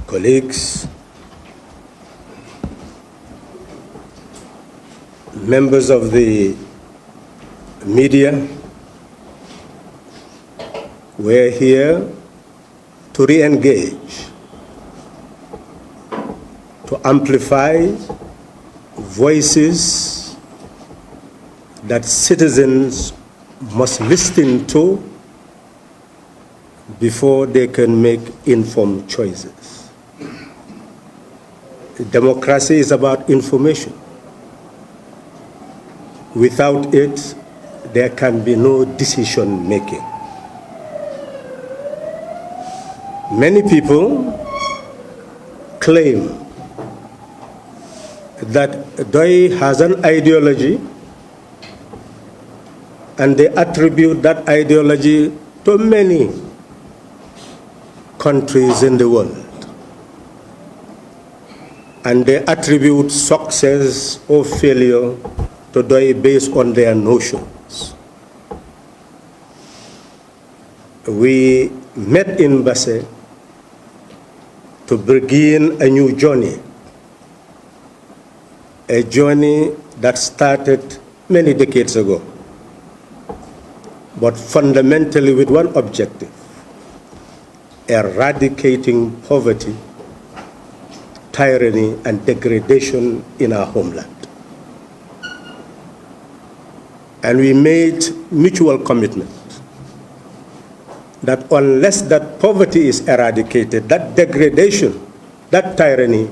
colleagues, members of the media, we're here to re-engage, to amplify voices that citizens must listen to before they can make informed choices. Democracy is about information. Without it, there can be no decision making. Many people claim that DOI has an ideology and they attribute that ideology to many countries in the world. And they attribute success or failure to DOI based on their notions. We met in Basse to begin a new journey, a journey that started many decades ago, but fundamentally with one objective: eradicating poverty, tyranny, and degradation in our homeland. And we made mutual commitment that unless that poverty is eradicated, that degradation, that tyranny,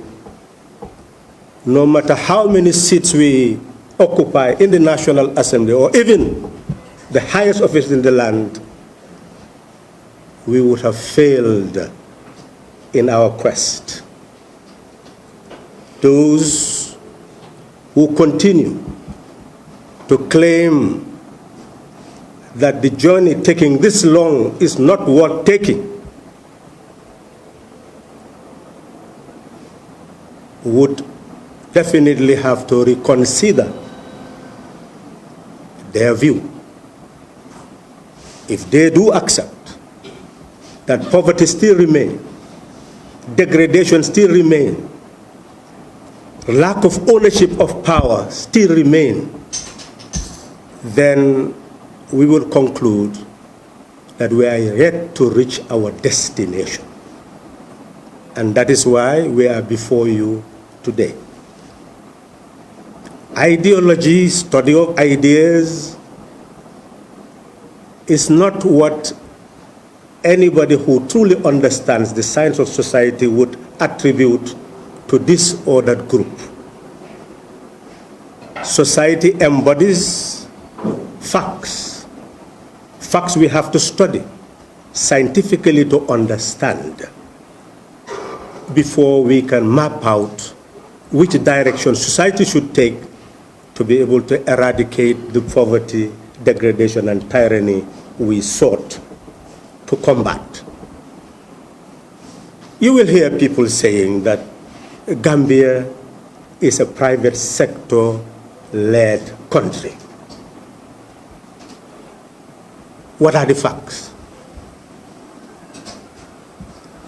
no matter how many seats we occupy in the National Assembly or even the highest office in the land, we would have failed in our quest. Those who continue to claim that the journey taking this long is not worth taking would definitely have to reconsider their view. If they do accept that poverty still remains, degradation still remains, lack of ownership of power still remains, then we will conclude that we are yet to reach our destination. And that is why we are before you today. Ideology, study of ideas, is not what anybody who truly understands the science of society would attribute to this or that group. Society embodies facts. Facts we have to study scientifically to understand before we can map out which direction society should take to be able to eradicate the poverty, degradation, and tyranny we sought to combat. You will hear people saying that Gambia is a private sector-led country. What are the facts?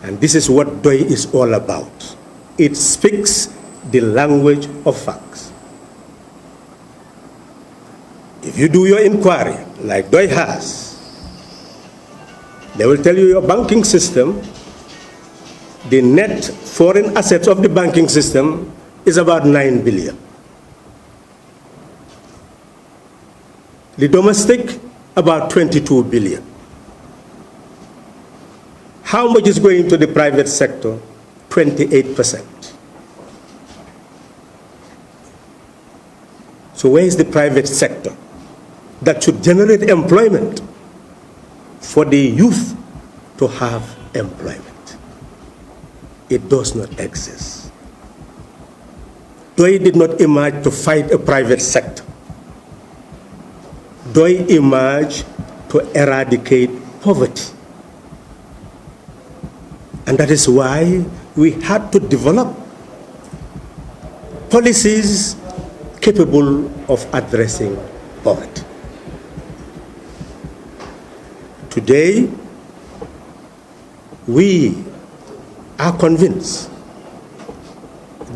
And this is what DOI is all about. It speaks the language of facts. If you do your inquiry, like DOI has, they will tell you your banking system, the net foreign assets of the banking system is about 9 billion. The domestic, about 22 billion. How much is going to the private sector? 28%. So where is the private sector that should generate employment for the youth to have employment? It does not exist. DOI did not emerge to fight a private sector. DOI emerged to eradicate poverty. And that is why we had to develop policies capable of addressing poverty. Today, we are convinced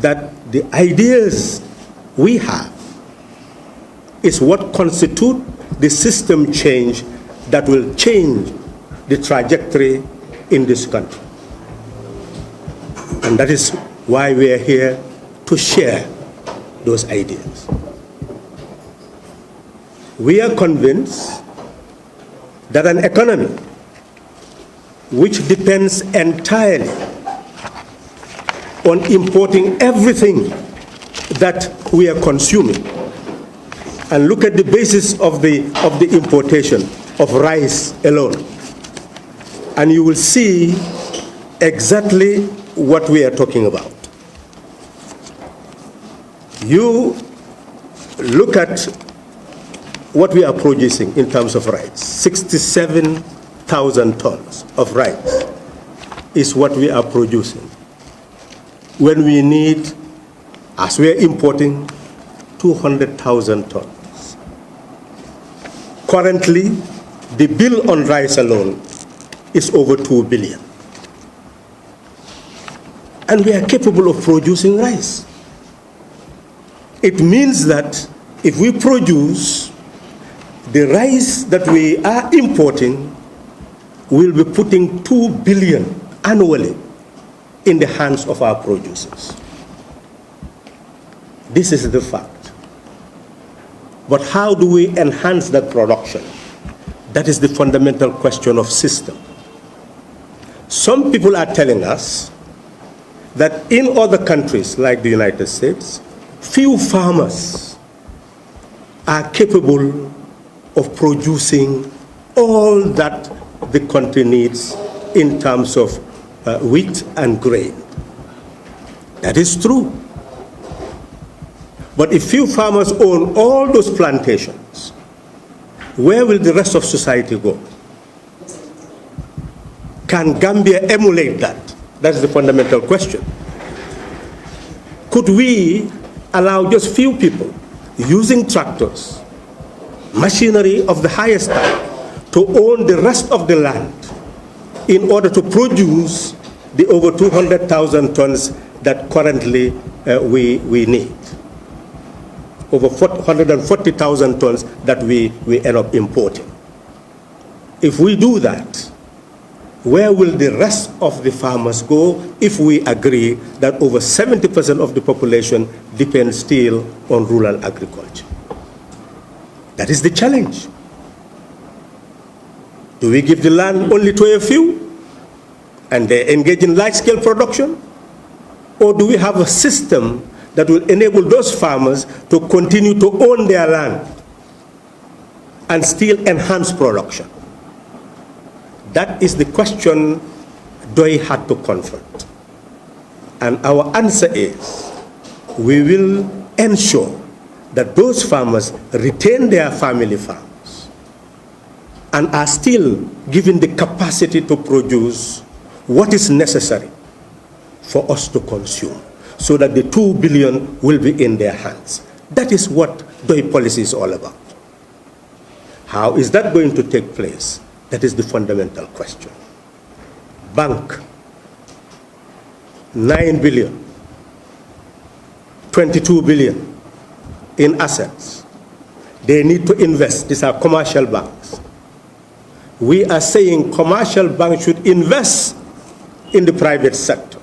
that the ideas we have is what constitute the system change that will change the trajectory in this country. And that is why we are here to share those ideas. We are convinced that an economy which depends entirely on importing everything that we are consuming, and look at the basis of the importation of rice alone, and you will see exactly what we are talking about. You look at what we are producing in terms of rice. 67,000 tons of rice is what we are producing, when we need, as we are importing, 200,000 tons. Currently, the bill on rice alone is over 2 billion. And we are capable of producing rice. It means that if we produce the rice that we are importing, we'll be putting 2 billion annually in the hands of our producers. This is the fact. But how do we enhance that production? That is the fundamental question of system. Some people are telling us that in other countries like the United States, few farmers are capable of producing all that the country needs in terms of wheat and grain. That is true. But if few farmers own all those plantations, where will the rest of society go? Can Gambia emulate that? That's the fundamental question. Could we allow just few people using tractors, machinery of the highest type, to own the rest of the land in order to produce the over 200,000 tons that currently we need? Over 140,000 tons that we end up importing. If we do that, where will the rest of the farmers go if we agree that over 70% of the population depends still on rural agriculture? That is the challenge. Do we give the land only to a few and they engage in large-scale production? Or do we have a system that will enable those farmers to continue to own their land and still enhance production? That is the question DOI had to confront. And our answer is, we will ensure that those farmers retain their family farms and are still given the capacity to produce what is necessary for us to consume, so that the 2 billion will be in their hands. That is what DOI policy is all about. How is that going to take place? That is the fundamental question. Bank, 9 billion, 22 billion in assets. They need to invest. These are commercial banks. We are saying commercial banks should invest in the private sector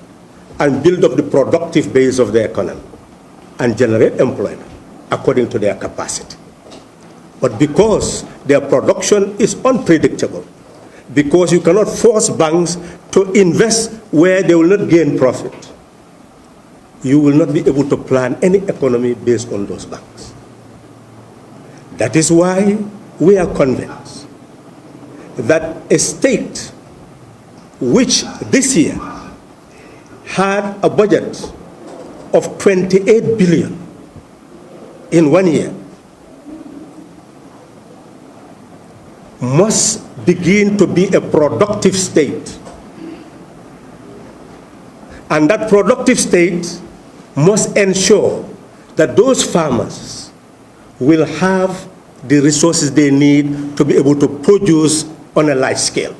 and build up the productive base of the economy and generate employment according to their capacity. But because their production is unpredictable, because you cannot force banks to invest where they will not gain profit, you will not be able to plan any economy based on those banks. That is why we are convinced that a state which this year had a budget of 28 billion in 1 year must begin to be a productive state. And that productive state must ensure that those farmers will have the resources they need to be able to produce on a large scale.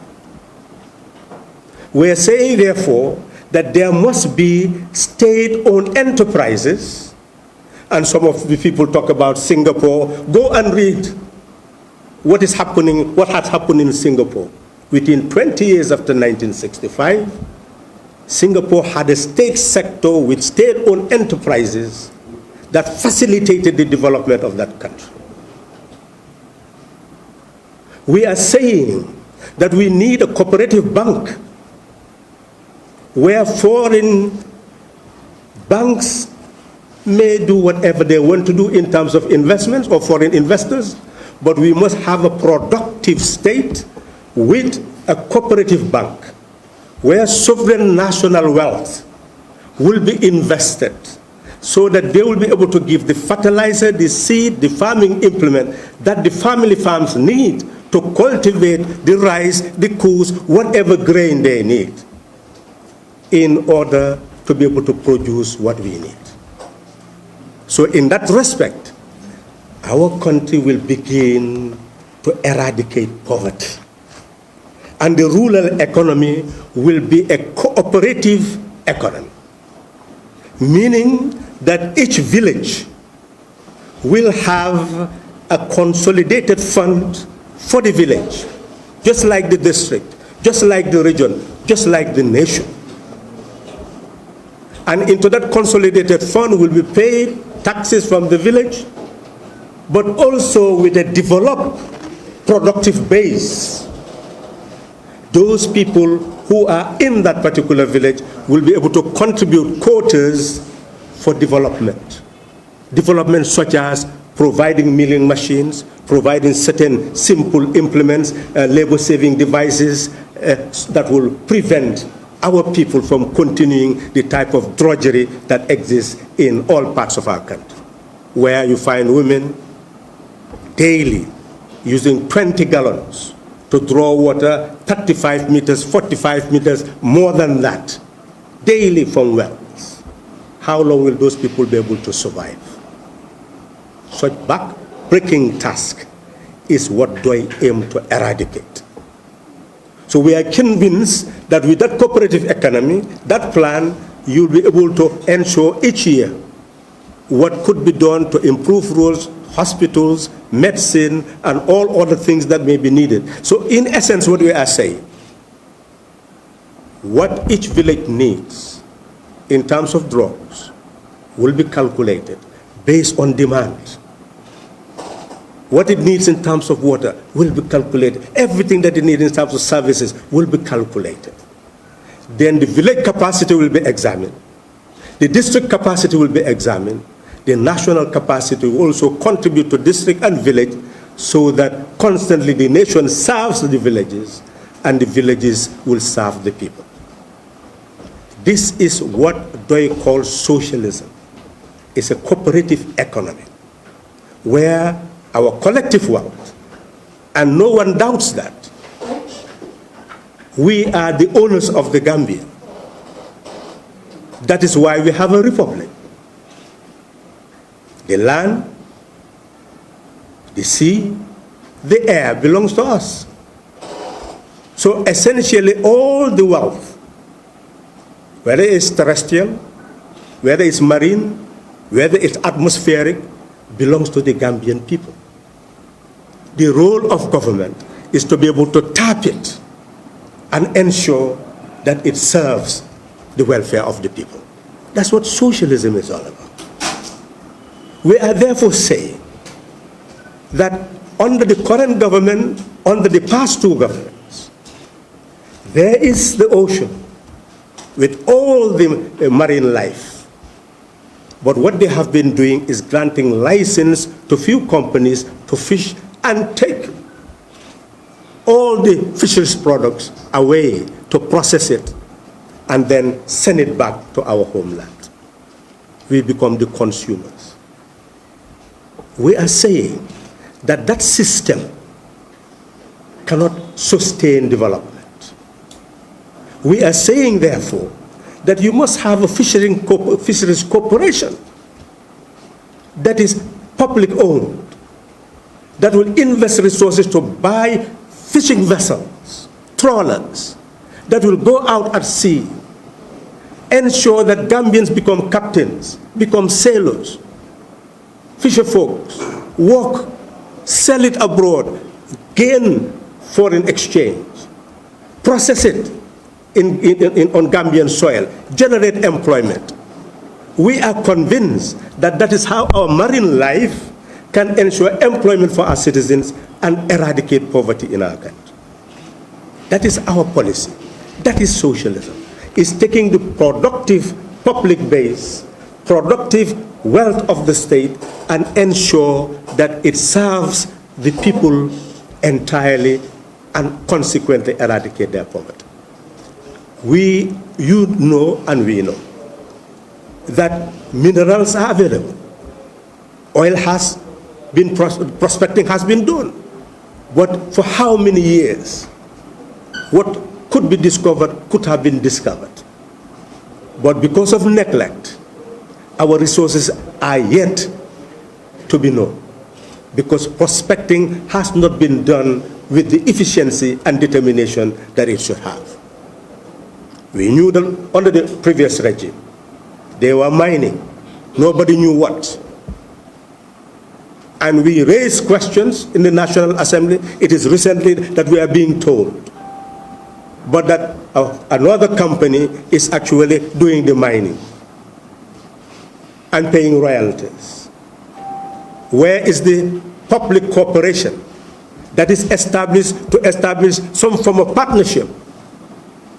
We are saying, therefore, that there must be state-owned enterprises, and some of the people talk about Singapore. Go and read what is happening, what has happened in Singapore. Within 20 years after 1965, Singapore had a state sector with state-owned enterprises that facilitated the development of that country. We are saying that we need a cooperative bank where foreign banks may do whatever they want to do in terms of investments or foreign investors, but we must have a productive state with a cooperative bank where sovereign national wealth will be invested so that they will be able to give the fertilizer, the seed, the farming implement that the family farms need to cultivate the rice, the coos, whatever grain they need in order to be able to produce what we need. So in that respect, our country will begin to eradicate poverty. And the rural economy will be a cooperative economy, meaning that each village will have a consolidated fund for the village, just like the district, just like the region, just like the nation. And into that consolidated fund will be paid taxes from the village, but also with a developed productive base. Those people who are in that particular village will be able to contribute quotas for development. Development such as providing milling machines, providing certain simple implements, labor-saving devices that will prevent our people from continuing the type of drudgery that exists in all parts of our country, where you find women daily using 20 gallons to draw water 35 meters, 45 meters, more than that, daily from wells. How long will those people be able to survive? Such back-breaking task is what DOI aim to eradicate. So we are convinced that with that cooperative economy, that plan, you'll be able to ensure each year what could be done to improve roads, hospitals, medicine, and all other things that may be needed. So in essence, what we are saying, what each village needs in terms of drugs will be calculated based on demand. What it needs in terms of water will be calculated. Everything that it needs in terms of services will be calculated. Then the village capacity will be examined. The district capacity will be examined. The national capacity will also contribute to district and village so that constantly the nation serves the villages and the villages will serve the people. This is what DOI calls socialism. It's a cooperative economy where our collective wealth, and no one doubts that, we are the owners of the Gambia. That is why we have a republic. The land, the sea, the air belongs to us. So essentially all the wealth, whether it's terrestrial, whether it's marine, whether it's atmospheric, belongs to the Gambian people. The role of government is to be able to tap it and ensure that it serves the welfare of the people. That's what socialism is all about. We are therefore saying that under the current government, under the past two governments, there is the ocean with all the marine life. But what they have been doing is granting license to few companies to fish and take all the fisheries products away to process it and then send it back to our homeland. We become the consumers. We are saying that that system cannot sustain development. We are saying, therefore, that you must have a fisheries corporation that is public owned, that will invest resources to buy fishing vessels, trawlers, that will go out at sea ensure that Gambians become captains, become sailors, fisher folks, work, sell it abroad, gain foreign exchange, process it on Gambian soil, generate employment. We are convinced that that is how our marine life can ensure employment for our citizens and eradicate poverty in our country. That is our policy. That is socialism. It's taking the productive public base, productive wealth of the state, and ensure that it serves the people entirely and consequently eradicate their poverty. You know and we know that minerals are available. Oil has been, prospecting has been done. But for how many years? What could be discovered could have been discovered. But because of neglect, our resources are yet to be known. Because prospecting has not been done with the efficiency and determination that it should have. We knew that under the previous regime, they were mining. Nobody knew what. And we raised questions in the National Assembly. It is recently that we are being told but that another company is actually doing the mining and paying royalties. Where is the public corporation that is established to establish some form of partnership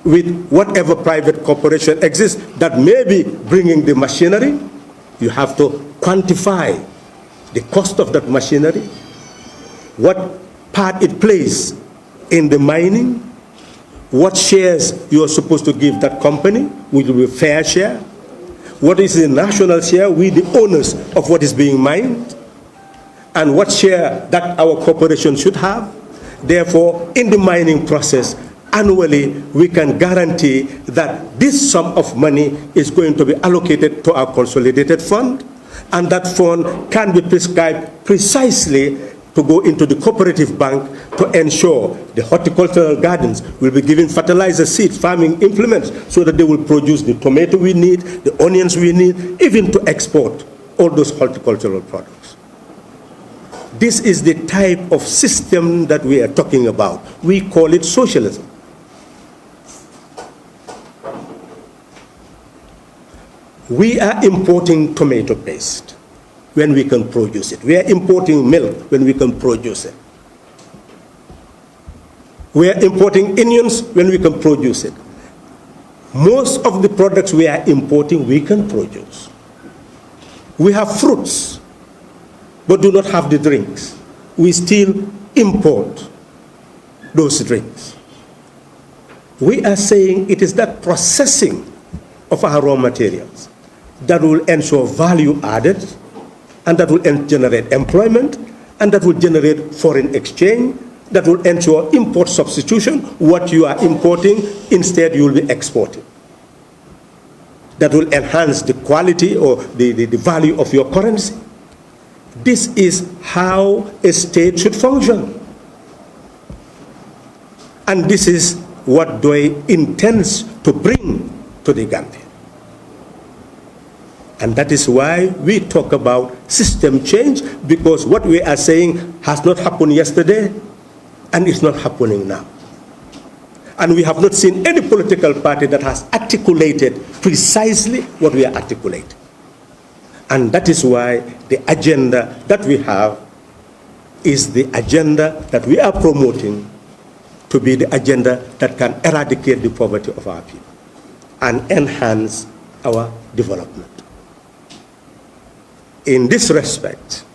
with whatever private corporation exists that may be bringing the machinery? You have to quantify the cost of that machinery, what part it plays in the mining, what shares you are supposed to give that company, which will be a fair share, what is the national share, we the owners of what is being mined, and what share that our corporation should have. Therefore, in the mining process, annually, we can guarantee that this sum of money is going to be allocated to our consolidated fund, and that fund can be prescribed precisely to go into the cooperative bank to ensure the horticultural gardens will be given fertilizer, seeds, farming implements, so that they will produce the tomato we need, the onions we need, even to export all those horticultural products. This is the type of system that we are talking about. We call it socialism. We are importing tomato paste when we can produce it. We are importing milk when we can produce it. We are importing onions when we can produce it. Most of the products we are importing, we can produce. We have fruits, but do not have the drinks. We still import those drinks. We are saying it is that processing of our raw materials that will ensure value added, and that will generate employment, and that will generate foreign exchange, that will ensure import substitution. What you are importing, instead you will be exporting. That will enhance the quality or the value of your currency. This is how a state should function. And this is what PDOIS intends to bring to the Gambia. And that is why we talk about system change, because what we are saying has not happened yesterday, and it's not happening now. And we have not seen any political party that has articulated precisely what we are articulating. And that is why the agenda that we have is the agenda that we are promoting to be the agenda that can eradicate the poverty of our people and enhance our development. In this respect,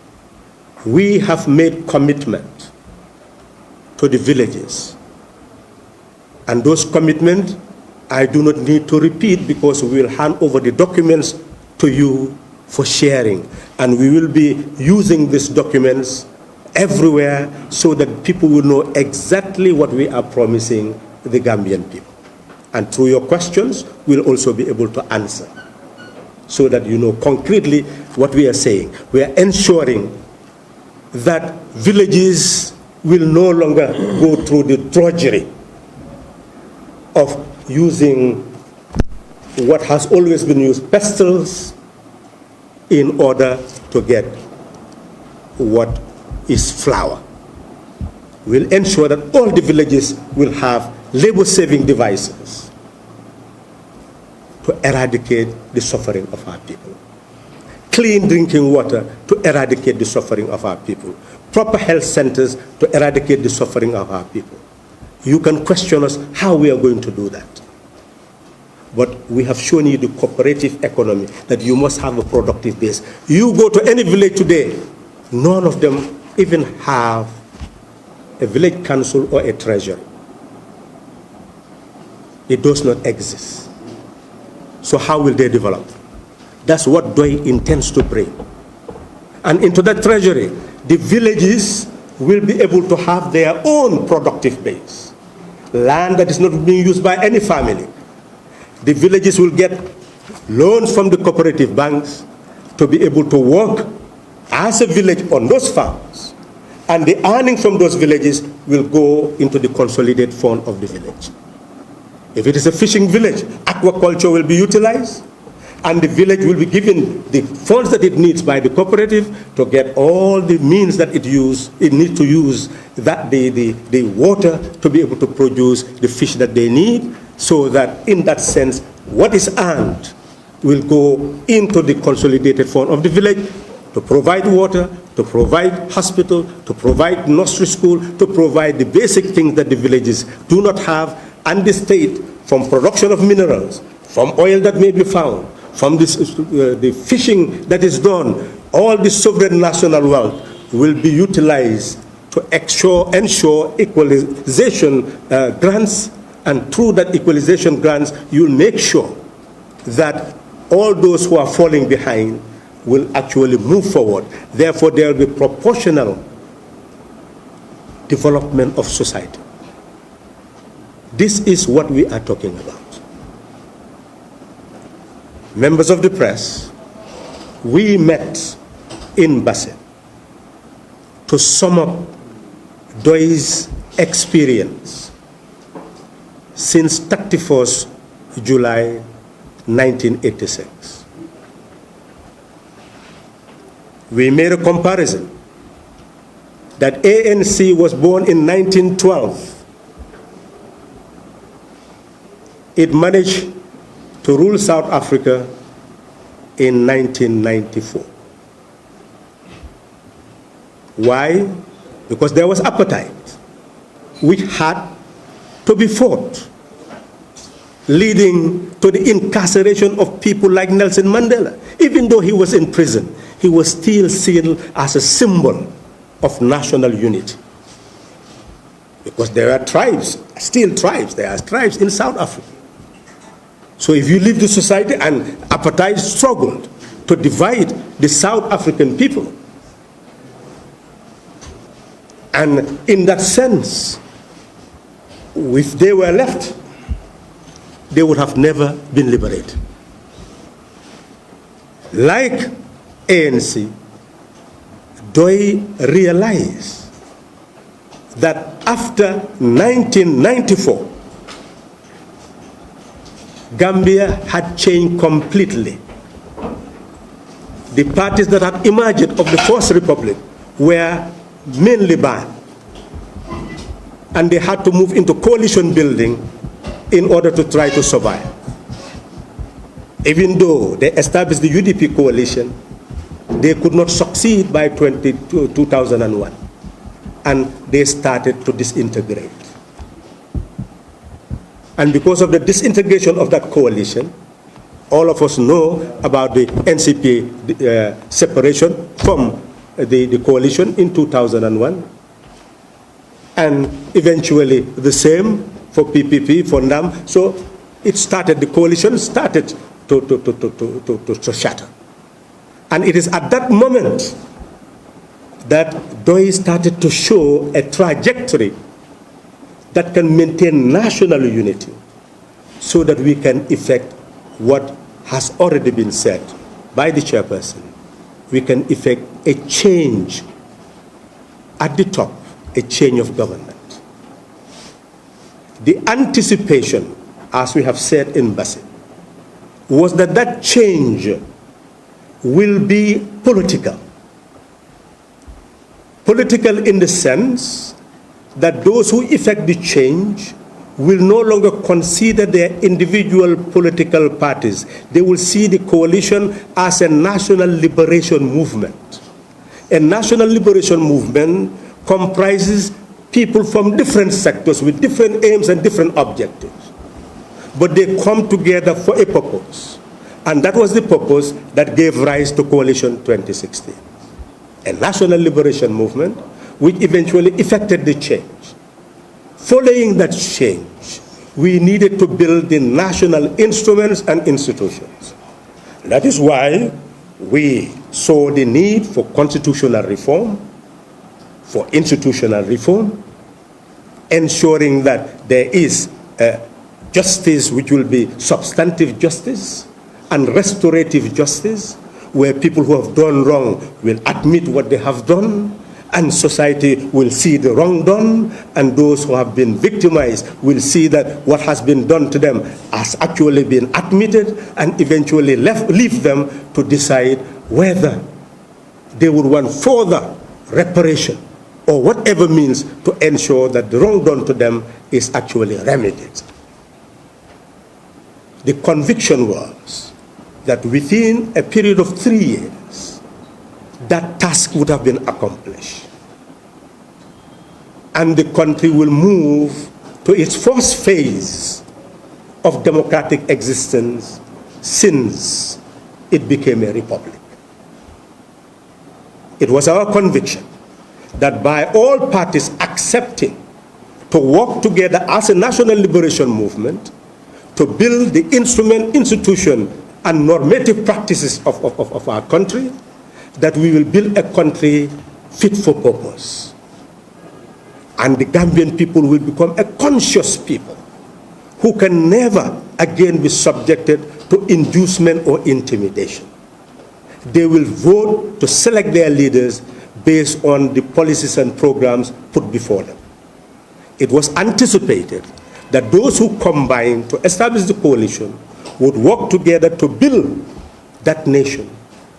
we have made commitment to the villages. And those commitments, I do not need to repeat, because we will hand over the documents to you for sharing. And we will be using these documents everywhere so that people will know exactly what we are promising the Gambian people. And through your questions, we'll also be able to answer, so that you know concretely what we are saying. We are ensuring that villages will no longer go through the drudgery of using what has always been used, pestles, in order to get what is flour. We'll ensure that all the villages will have labor-saving devices to eradicate the suffering of our people. Clean drinking water to eradicate the suffering of our people. Proper health centers to eradicate the suffering of our people. You can question us how we are going to do that. But we have shown you the cooperative economy, that you must have a productive base. You go to any village today, none of them even have a village council or a treasury. It does not exist. So how will they develop? That's what DOI intends to bring. And into that treasury, the villages will be able to have their own productive base. Land that is not being used by any family. The villages will get loans from the cooperative banks to be able to work as a village on those farms. And the earnings from those villages will go into the consolidated fund of the village. If it is a fishing village, aquaculture will be utilized, and the village will be given the funds that it needs by the cooperative to get all the means that it needs to use that the water to be able to produce the fish that they need, so that in that sense, what is earned will go into the consolidated fund of the village to provide water, to provide hospital, to provide nursery school, to provide the basic things that the villages do not have, and the state, from production of minerals, from oil that may be found, from this, the fishing that is done, all the sovereign national wealth will be utilized to ensure equalization grants, and through that equalization grants, you'll make sure that all those who are falling behind will actually move forward. Therefore, there will be proportional development of society. This is what we are talking about. Members of the press, we met in Basse to sum up DOI's experience since 31st July 1986. We made a comparison that ANC was born in 1912. It managed to rule South Africa in 1994. Why? Because there was appetite, which had to be fought, leading to the incarceration of people like Nelson Mandela. Even though he was in prison, he was still seen as a symbol of national unity. Because there are tribes, still tribes, there are tribes in South Africa. So if you leave the society, and apartheid struggled to divide the South African people. And in that sense, if they were left, they would have never been liberated. Like ANC, DOI realized that after 1994, Gambia had changed completely. The parties that had emerged of the First Republic were mainly banned, and they had to move into coalition building in order to try to survive. Even though they established the UDP coalition, they could not succeed by 2001, and they started to disintegrate. And because of the disintegration of that coalition, all of us know about the NCP separation from the coalition in 2001, and eventually the same for PPP, for NAM. So it started, the coalition started to shatter. And it is at that moment that DOI started to show a trajectory that can maintain national unity, so that we can effect what has already been said by the chairperson. We can effect a change at the top, a change of government. The anticipation, as we have said in Basse, was that that change will be political. Political in the sense that those who effect the change will no longer consider their individual political parties. They will see the coalition as a national liberation movement. A national liberation movement comprises people from different sectors with different aims and different objectives. But they come together for a purpose. And that was the purpose that gave rise to Coalition 2016. A national liberation movement which eventually effected the change. Following that change, we needed to build the national instruments and institutions. That is why we saw the need for constitutional reform, for institutional reform, ensuring that there is justice which will be substantive justice and restorative justice, where people who have done wrong will admit what they have done, and society will see the wrong done, and those who have been victimized will see that what has been done to them has actually been admitted, and eventually leave them to decide whether they would want further reparation or whatever means to ensure that the wrong done to them is actually remedied. The conviction was that within a period of 3 years, that task would have been accomplished. And the country will move to its first phase of democratic existence since it became a republic. It was our conviction that by all parties accepting to work together as a national liberation movement to build the instrument, institution, and normative practices of our country, that we will build a country fit for purpose. And the Gambian people will become a conscious people who can never again be subjected to inducement or intimidation. They will vote to select their leaders based on the policies and programs put before them. It was anticipated that those who combined to establish the coalition would work together to build that nation,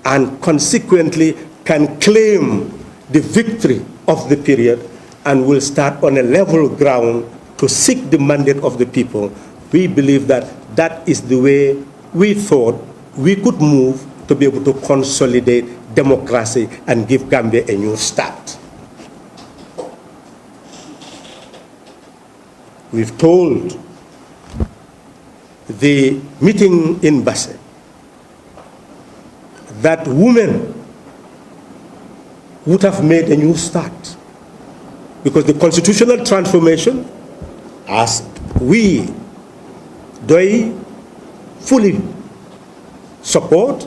and consequently can claim the victory of the period and will start on a level ground to seek the mandate of the people. We believe that that is the way we thought we could move to be able to consolidate democracy and give Gambia a new start. We've told the meeting in Basse that women would have made a new start, because the constitutional transformation, as we DOI fully support,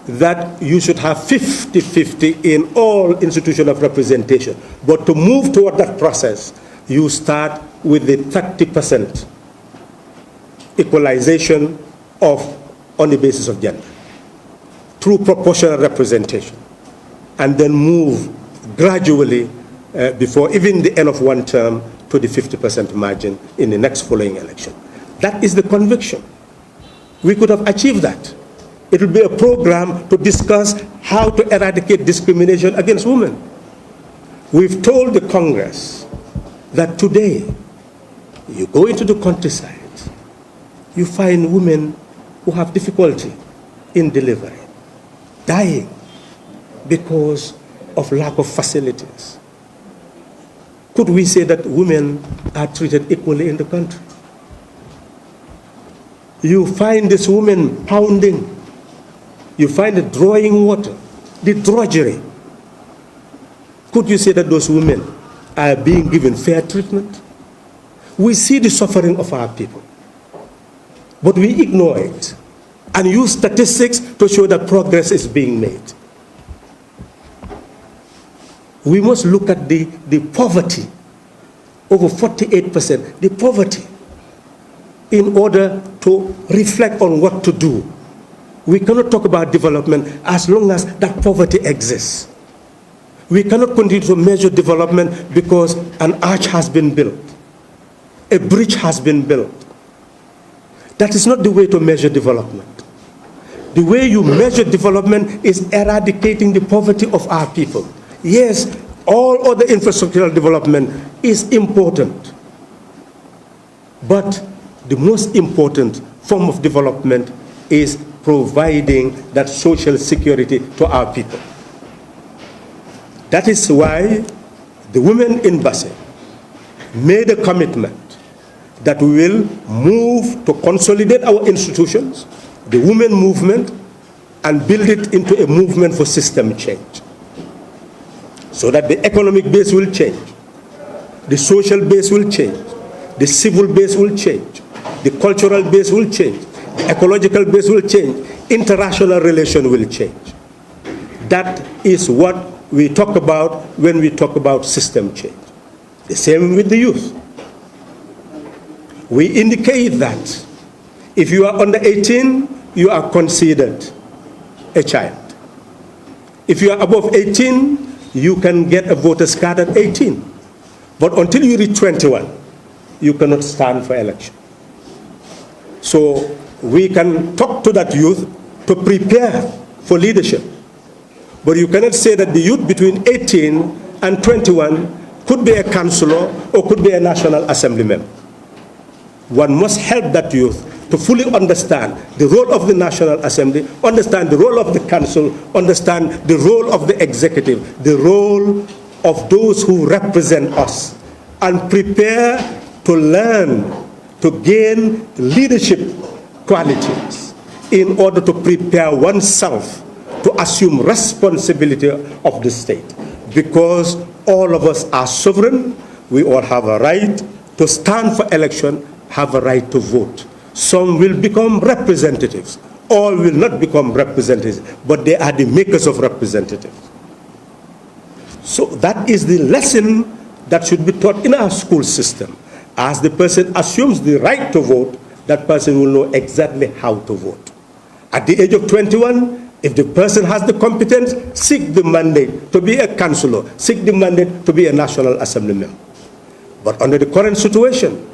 that you should have 50-50 in all institutions of representation. But to move toward that process, you start with the 30% equalization on the basis of gender through proportional representation, and then move gradually before even the end of one term to the 50% margin in the next following election. That is the conviction. We could have achieved that. It will be a program to discuss how to eradicate discrimination against women. We've told the Congress that today, you go into the countryside, you find women who have difficulty in delivery, dying because of lack of facilities. Could we say that women are treated equally in the country? You find this woman pounding, you find it drawing water, the drudgery. Could you say that those women are being given fair treatment? We see the suffering of our people, but we ignore it and use statistics to show that progress is being made. We must look at the poverty, over 48%, the poverty, in order to reflect on what to do. We cannot talk about development as long as that poverty exists. We cannot continue to measure development because an arch has been built, a bridge has been built. That is not the way to measure development. The way you measure development is eradicating the poverty of our people. Yes, all other infrastructural development is important, but the most important form of development is providing that social security to our people. That is why the women in Basse made a commitment that we will move to consolidate our institutions, the women movement, and build it into a movement for system change, so that the economic base will change, the social base will change, the civil base will change, the cultural base will change, the ecological base will change, international relation will change. That is what we talk about when we talk about system change. The same with the youth. We indicate that if you are under 18, you are considered a child. If you are above 18, you can get a voter's card at 18. But until you reach 21, you cannot stand for election. So we can talk to that youth to prepare for leadership. But you cannot say that the youth between 18 and 21 could be a councillor or could be a National Assembly member. One must help that youth to fully understand the role of the National Assembly, understand the role of the council, understand the role of the executive, the role of those who represent us, and prepare to learn, to gain leadership qualities in order to prepare oneself to assume responsibility of the state. Because all of us are sovereign, we all have a right to stand for election, have a right to vote. Some will become representatives, all will not become representatives, but they are the makers of representatives. So that is the lesson that should be taught in our school system. As the person assumes the right to vote, that person will know exactly how to vote. At the age of 21, if the person has the competence, seek the mandate to be a councillor, seek the mandate to be a National Assembly member. But under the current situation,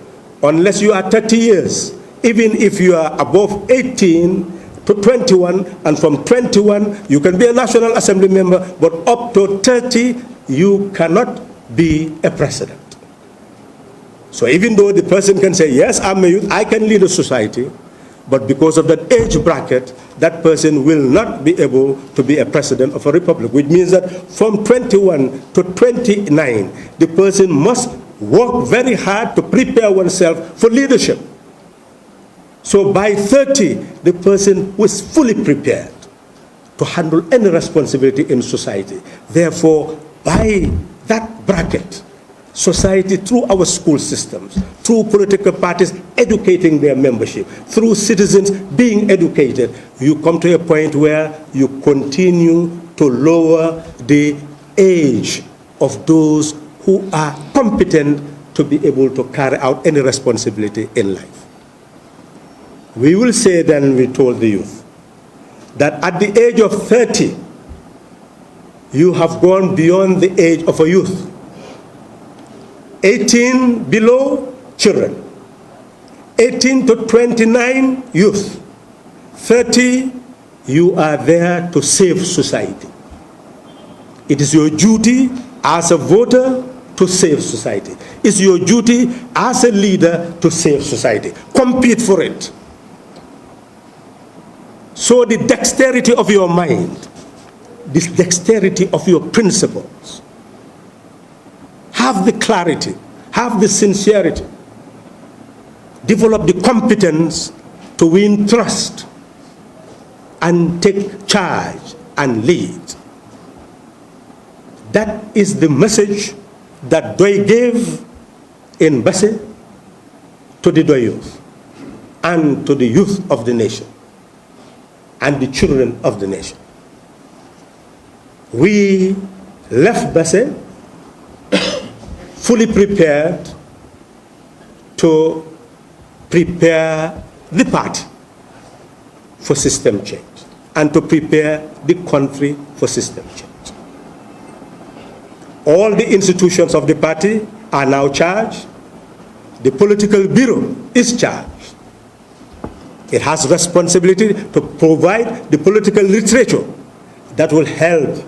unless you are 30 years, even if you are above 18 to 21, and from 21 you can be a National Assembly member, but up to 30 you cannot be a president. So even though the person can say, yes, I'm a youth, I can lead a society, but because of that age bracket, that person will not be able to be a president of a republic, which means that from 21 to 29, the person must work very hard to prepare oneself for leadership. So by 30, the person was fully prepared to handle any responsibility in society. Therefore, by that bracket, society, through our school systems, through political parties educating their membership, through citizens being educated, you come to a point where you continue to lower the age of those who are competent to be able to carry out any responsibility in life. We will say then, we told the youth, that at the age of 30, you have gone beyond the age of a youth. 18 below, children. 18 to 29, youth. 30, you are there to save society. It is your duty as a voter to save society. It's your duty as a leader to save society. Compete for it. So the dexterity of your mind, this dexterity of your principles, have the clarity, have the sincerity, develop the competence to win trust and take charge and lead. That is the message that Doi gave in Basse to the Doi youth and to the youth of the nation and the children of the nation. We left Basse fully prepared to prepare the party for system change and to prepare the country for system change. All the institutions of the party are now charged. The political bureau is charged. It has responsibility to provide the political literature that will help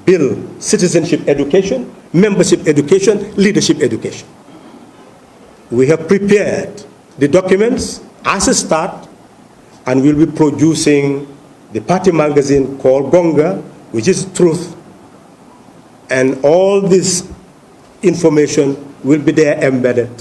build citizenship education, membership education, leadership education. We have prepared the documents as a start, and we'll be producing the party magazine called Gonga, which is Truth, and all this information will be there embedded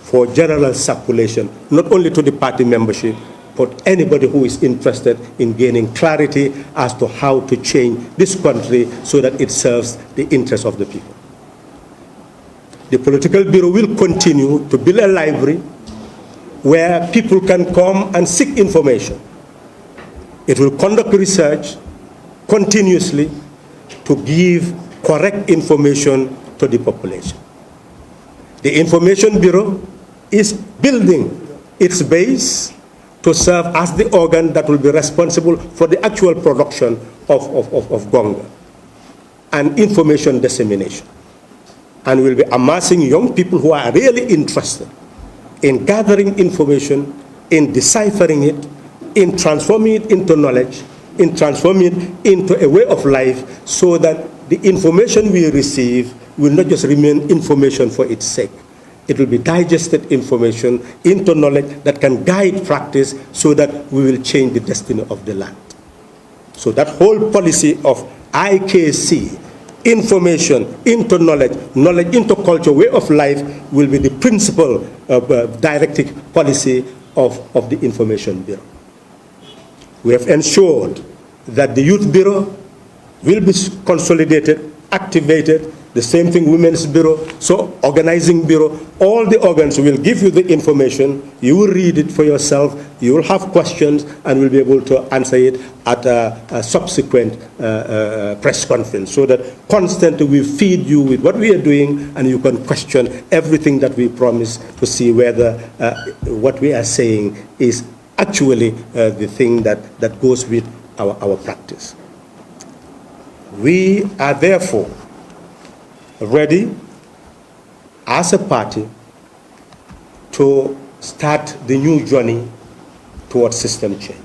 for general circulation, not only to the party membership, but anybody who is interested in gaining clarity as to how to change this country so that it serves the interests of the people. The Political Bureau will continue to build a library where people can come and seek information. It will conduct research continuously to give correct information to the population. The Information Bureau is building its base to serve as the organ that will be responsible for the actual production of Gonga and information dissemination. And will be amassing young people who are really interested in gathering information, in deciphering it, in transforming it into knowledge, in transforming it into a way of life, so that the information we receive will not just remain information for its sake. It will be digested information into knowledge that can guide practice so that we will change the destiny of the land. So that whole policy of IKC, information into knowledge, knowledge into culture, way of life, will be the principal directing policy of the Information Bureau. We have ensured that the Youth Bureau will be consolidated, activated, the same thing Women's Bureau, so Organizing Bureau, all the organs will give you the information, you will read it for yourself, you will have questions, and will be able to answer it at a subsequent press conference, so that constantly we feed you with what we are doing, and you can question everything that we promise to see whether what we are saying is actually the thing that goes with our practice. We are therefore ready as a party to start the new journey towards system change.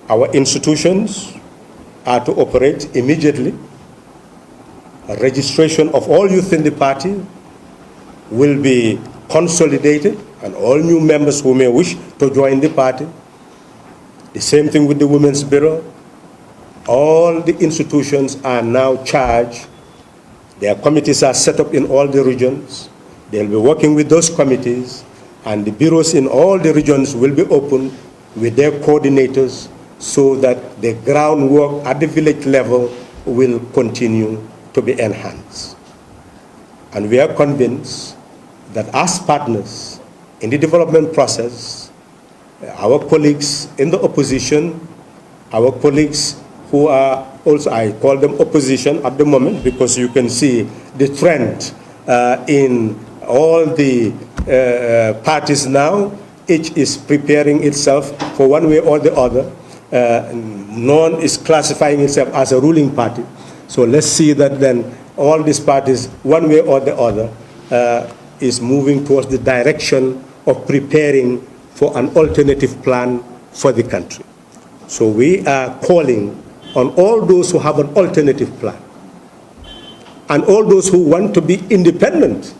Our institutions are to operate immediately. A registration of all youth in the party will be consolidated, and all new members who may wish to join the party. The same thing with the Women's Bureau. All the institutions are now charged. Their committees are set up in all the regions. They'll be working with those committees, and the bureaus in all the regions will be open with their coordinators, so that the groundwork at the village level will continue to be enhanced. And we are convinced that as partners in the development process, our colleagues in the opposition, our colleagues who are also, I call them opposition at the moment, because you can see the trend in all the parties now. Each is preparing itself for one way or the other. None is classifying itself as a ruling party. So let's see that then all these parties, one way or the other, is moving towards the direction of preparing for an alternative plan for the country. So we are calling on all those who have an alternative plan, and all those who want to be independent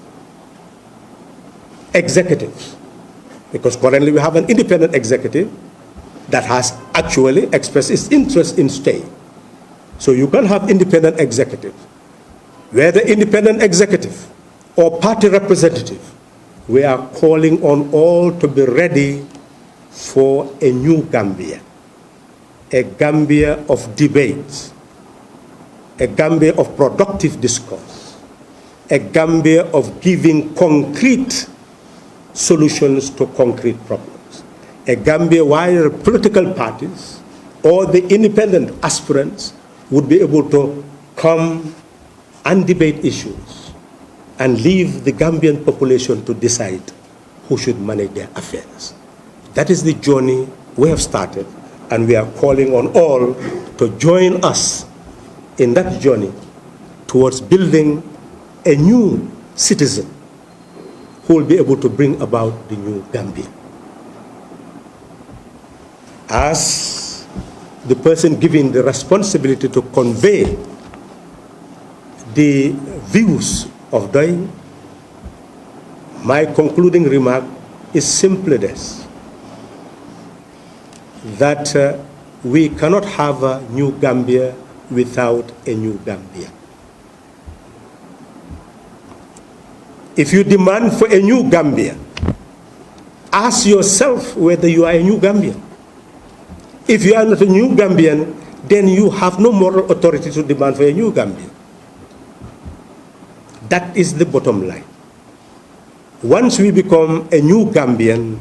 executives, because currently we have an independent executive that has actually expressed its interest in staying. So you can have independent executive. Whether independent executive or party representative, we are calling on all to be ready for a new Gambia. A Gambia of debate, a Gambia of productive discourse, a Gambia of giving concrete solutions to concrete problems, a Gambia where political parties or the independent aspirants would be able to come and debate issues and leave the Gambian population to decide who should manage their affairs. That is the journey we have started. And we are calling on all to join us in that journey towards building a new citizen who will be able to bring about the new Gambia. as the person given the responsibility to convey the views of DOI, my concluding remark is simply this, that we cannot have a new Gambia without a new Gambia. If you demand for a new Gambia, ask yourself whether you are a new Gambian. If you are not a new Gambian, then you have no moral authority to demand for a new Gambia. That is the bottom line. Once we become a new Gambian,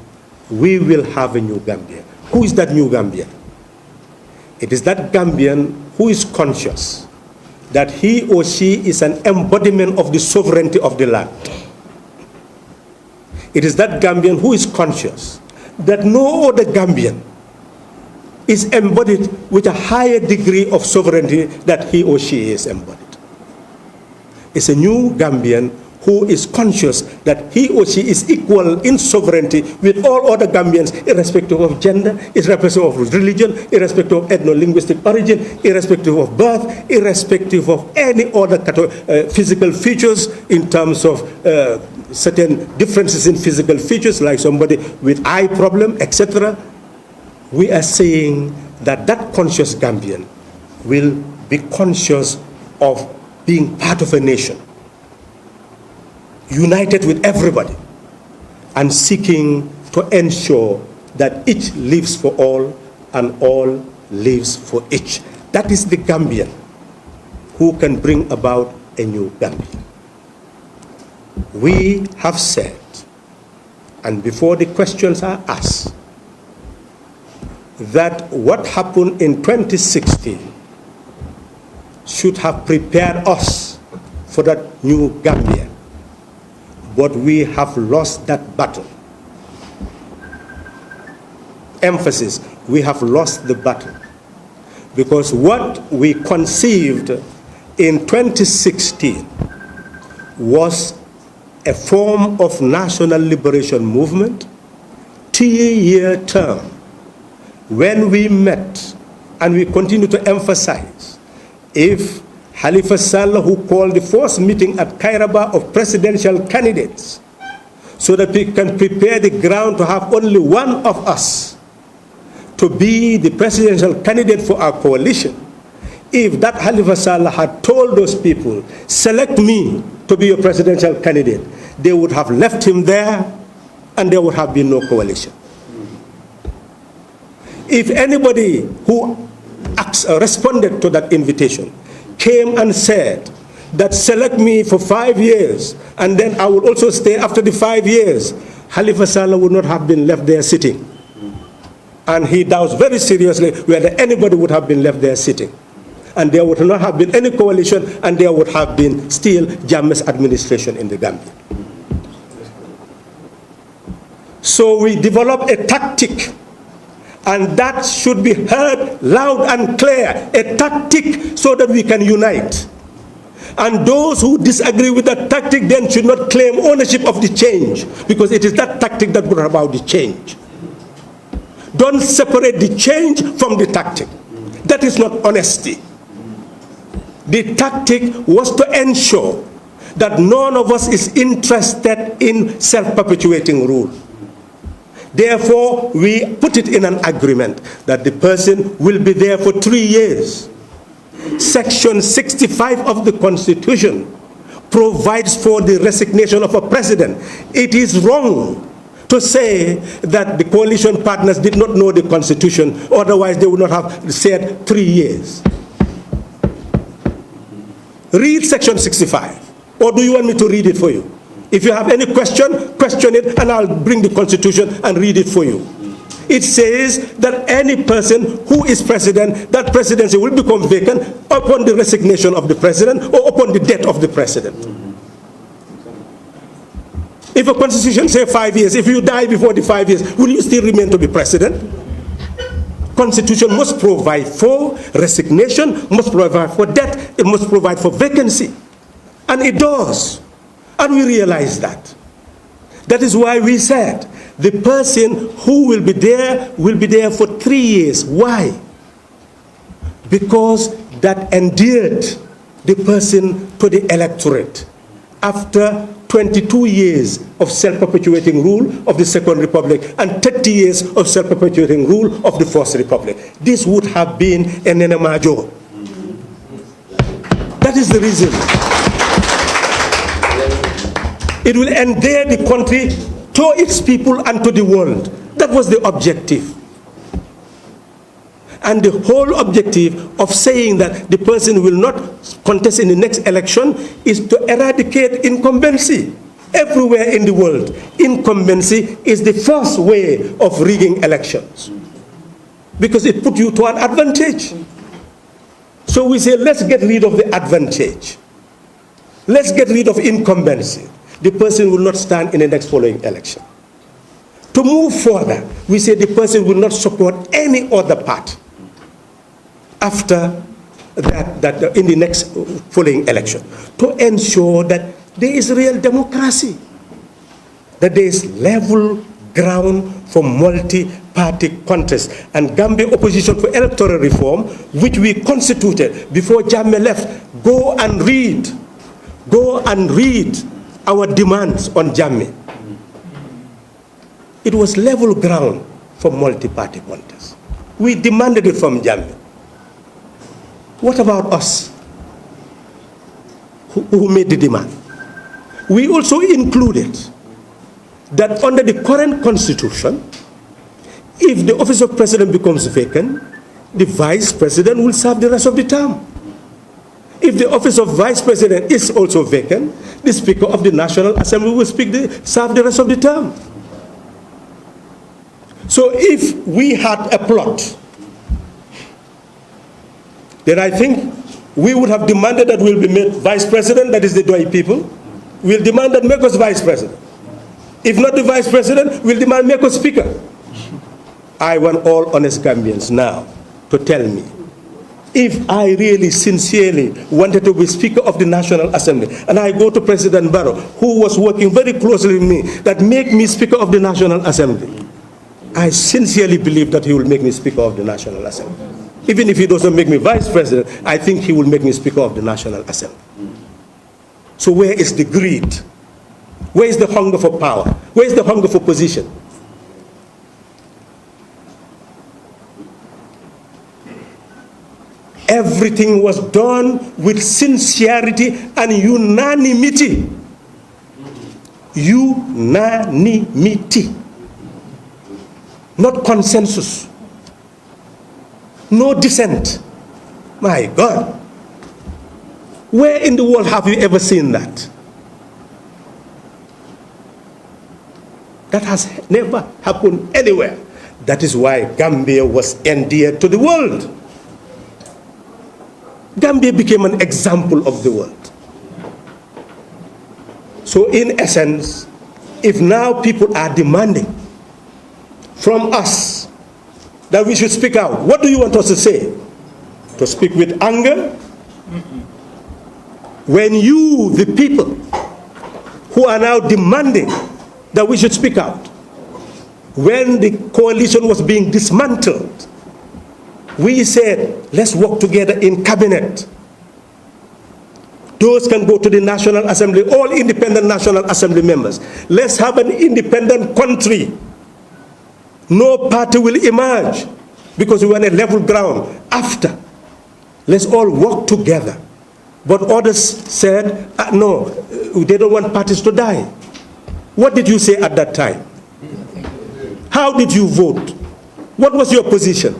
we will have a new Gambia. Who is that new Gambian? It is that Gambian who is conscious that he or she is an embodiment of the sovereignty of the land. It is that Gambian who is conscious that no other Gambian is embodied with a higher degree of sovereignty that he or she is embodied. It's a new Gambian who is conscious that he or she is equal in sovereignty with all other Gambians, irrespective of gender, irrespective of religion, irrespective of ethno-linguistic origin, irrespective of birth, irrespective of any other physical features in terms of certain differences in physical features, like somebody with eye problem, etc. We are saying that that conscious Gambian will be conscious of being part of a nation, united with everybody, and seeking to ensure that each lives for all and all lives for each. That is the Gambian who can bring about a new Gambia. We have said, and before the questions are asked, that what happened in 2016 should have prepared us for that new Gambia. But we have lost that battle. Emphasis, we have lost the battle. Because what we conceived in 2016 was a form of national liberation movement, 3-year term, when we met, and we continue to emphasize, if Halifa Sallah, who called the first meeting at Kairaba of presidential candidates, so that we can prepare the ground to have only one of us to be the presidential candidate for our coalition. If that Halifa Sallah had told those people, select me to be your presidential candidate, they would have left him there and there would have been no coalition. If anybody who responded to that invitation came and said that select me for 5 years and then I will also stay after the 5 years, Halifa Sallah would not have been left there sitting. And he doubts very seriously whether anybody would have been left there sitting. And there would not have been any coalition, and there would have been still Jammeh's administration in the Gambia. So we developed a tactic, and that should be heard loud and clear, a tactic so that we can unite. And those who disagree with that tactic then should not claim ownership of the change, because it is that tactic that brought about the change. Don't separate the change from the tactic. That is not honesty. The tactic was to ensure that none of us is interested in self-perpetuating rule. Therefore, we put it in an agreement that the person will be there for 3 years. Section 65 of the Constitution provides for the resignation of a president. It is wrong to say that the coalition partners did not know the Constitution, otherwise they would not have said 3 years. Read Section 65, or do you want me to read it for you? If you have any question, question it, and I'll bring the Constitution and read it for you. It says that any person who is president, that presidency will become vacant upon the resignation of the president or upon the death of the president. If a constitution says 5 years, if you die before the 5 years, will you still remain to be president? Constitution must provide for resignation, must provide for death, it must provide for vacancy. And it does. And we realize that. That is why we said the person who will be there for 3 years. Why? Because that endeared the person to the electorate after 22 years of self-perpetuating rule of the Second Republic and 30 years of self-perpetuating rule of the First Republic. This would have been an enema major. That is the reason. It will endear the country to its people and to the world. That was the objective. And the whole objective of saying that the person will not contest in the next election is to eradicate incumbency. Everywhere in the world, incumbency is the first way of rigging elections, because it puts you to an advantage. So we say, let's get rid of the advantage. Let's get rid of incumbency. The person will not stand in the next following election. To move further, we say the person will not support any other party after that in the next following election, to ensure that there is real democracy, that there is level ground for multi-party contest. And Gambia Opposition for Electoral Reform, which we constituted before Jammeh left, go and read our demands on Jammeh. It was level ground for multi-party contest. We demanded it from Jammeh. What about us who made the demand? We also included that under the current constitution, if the office of president becomes vacant, the vice president will serve the rest of the term. If the office of vice president is also vacant, the Speaker of the National Assembly will serve the rest of the term. So if we had a plot, then I think we would have demanded that we'll be made vice president, that is the Doi people. We'll demand that make us vice president. If not the vice president, we'll demand make us speaker. I want all honest Gambians now to tell me, if I really sincerely wanted to be Speaker of the National Assembly, and I go to President Barrow, who was working very closely with me, that make me Speaker of the National Assembly, I sincerely believe that he will make me Speaker of the National Assembly. Even if he doesn't make me Vice President, I think he will make me Speaker of the National Assembly. So where is the greed? Where is the hunger for power? Where is the hunger for position? Everything was done with sincerity and unanimity. Unanimity. Not consensus. No dissent. My God. Where in the world have you ever seen that? That has never happened anywhere. That is why Gambia was endeared to the world. Gambia became an example of the world. So in essence, if now people are demanding from us that we should speak out, what do you want us to say? To speak with anger? When you, the people, who are now demanding that we should speak out, when the coalition was being dismantled, we said, let's work together in cabinet. Those can go to the National Assembly, all independent National Assembly members. Let's have an independent country. No party will emerge because we are on a level ground. After, let's all work together. But others said, no, they don't want parties to die. What did you say at that time? How did you vote? What was your position?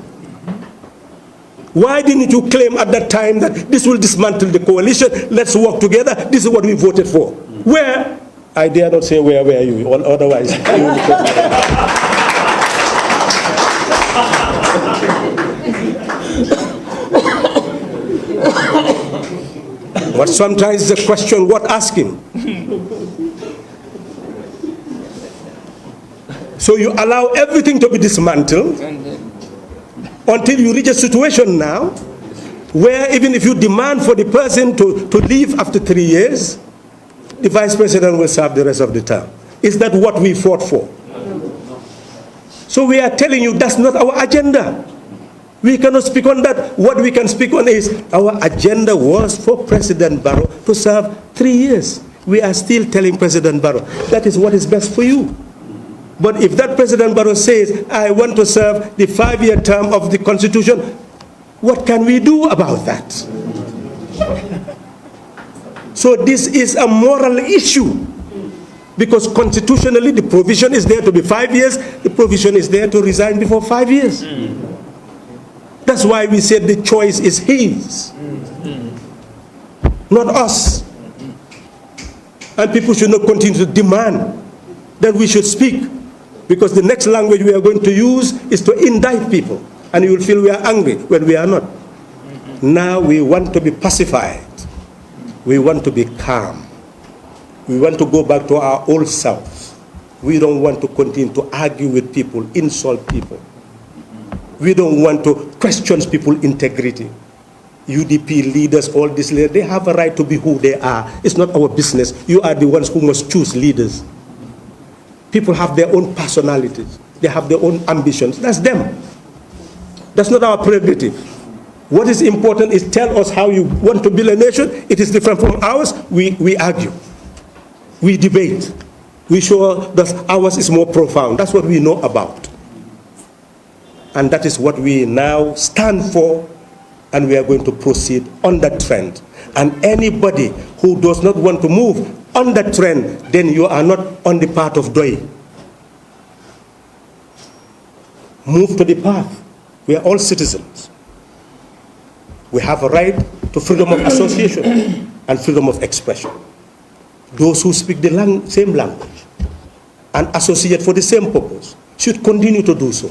Why didn't you claim at that time that this will dismantle the coalition, let's work together, this is what we voted for? Where? I dare not say where were you, otherwise you will But sometimes the question, what asking? So you allow everything to be dismantled until you reach a situation now where even if you demand for the person to leave after 3 years, the vice president will serve the rest of the term. Is that what we fought for? So we are telling you that's not our agenda. We cannot speak on that. What we can speak on is our agenda was for President Barrow to serve 3 years. We are still telling President Barrow that is what is best for you. But if that President Barrow says, I want to serve the 5-year term of the Constitution, what can we do about that? So this is a moral issue, because constitutionally the provision is there to be 5 years, the provision is there to resign before 5 years. That's why we said the choice is his, not us. And people should not continue to demand that we should speak, because the next language we are going to use is to indict people, and you will feel we are angry when we are not. Now we want to be pacified. We want to be calm. We want to go back to our old selves. We don't want to continue to argue with people, insult people. We don't want to question people's integrity. UDP leaders, all these leaders, they have a right to be who they are. It's not our business. You are the ones who must choose leaders. People have their own personalities. They have their own ambitions. That's them. That's not our prerogative. What is important is tell us how you want to build a nation. It is different from ours. We argue. We debate. We show that ours is more profound. That's what we know about. And that is what we now stand for, and we are going to proceed on that trend. And anybody who does not want to move on that trend, then you are not on the path of DOI. Move to the path. We are all citizens. We have a right to freedom of association and freedom of expression. Those who speak the same language and associate for the same purpose should continue to do so.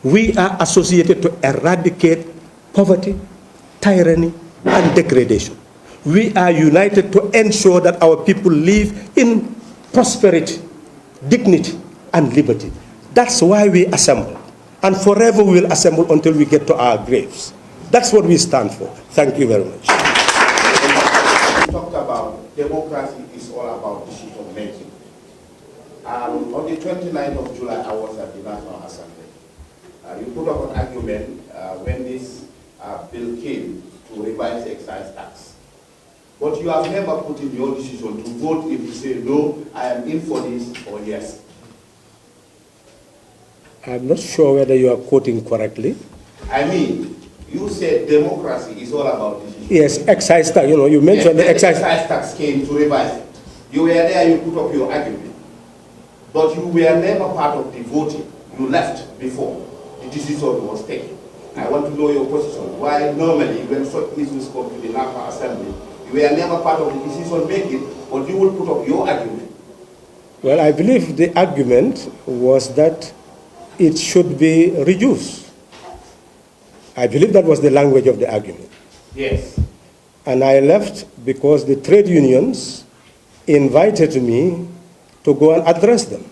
We are associated to eradicate poverty, tyranny, and degradation. We are united to ensure that our people live in prosperity, dignity, and liberty. That's why we assemble. And forever we will assemble until we get to our graves. That's what we stand for. Thank you very much. We talked about democracy is all about decision making. On the 29th of July, I was at the National Assembly. You put up an argument when this bill came to revise the excise tax. But you have never put in your decision to vote if you say, no, I am in for this, or yes. I'm not sure whether you are quoting correctly. I mean, you said democracy is all about decision. Yes, excise tax. You know, you mentioned yes, the excise tax came to revise it. You were there, you put up your argument. But you were never part of the voting. You left before the decision was taken. I want to know your position. Why normally when such issues come to the National Assembly, you were never part of the decision making, but you will put up your argument. Well, I believe the argument was that it should be reduced. I believe that was the language of the argument. Yes. And I left because the trade unions invited me to go and address them.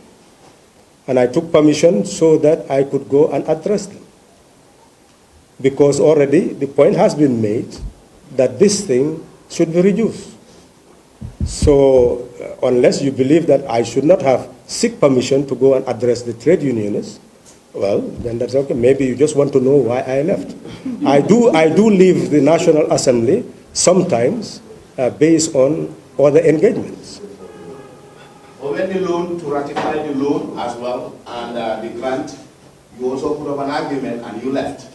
And I took permission so that I could go and address them. Because already the point has been made that this thing should be reduced. So unless you believe that I should not have seek permission to go and address the trade unionists, well, then that's okay. Maybe you just want to know why I left. I do leave the National Assembly sometimes based on other engagements. Or when the loan, to ratify the loan as well, and the grant, you also put up an argument and you left.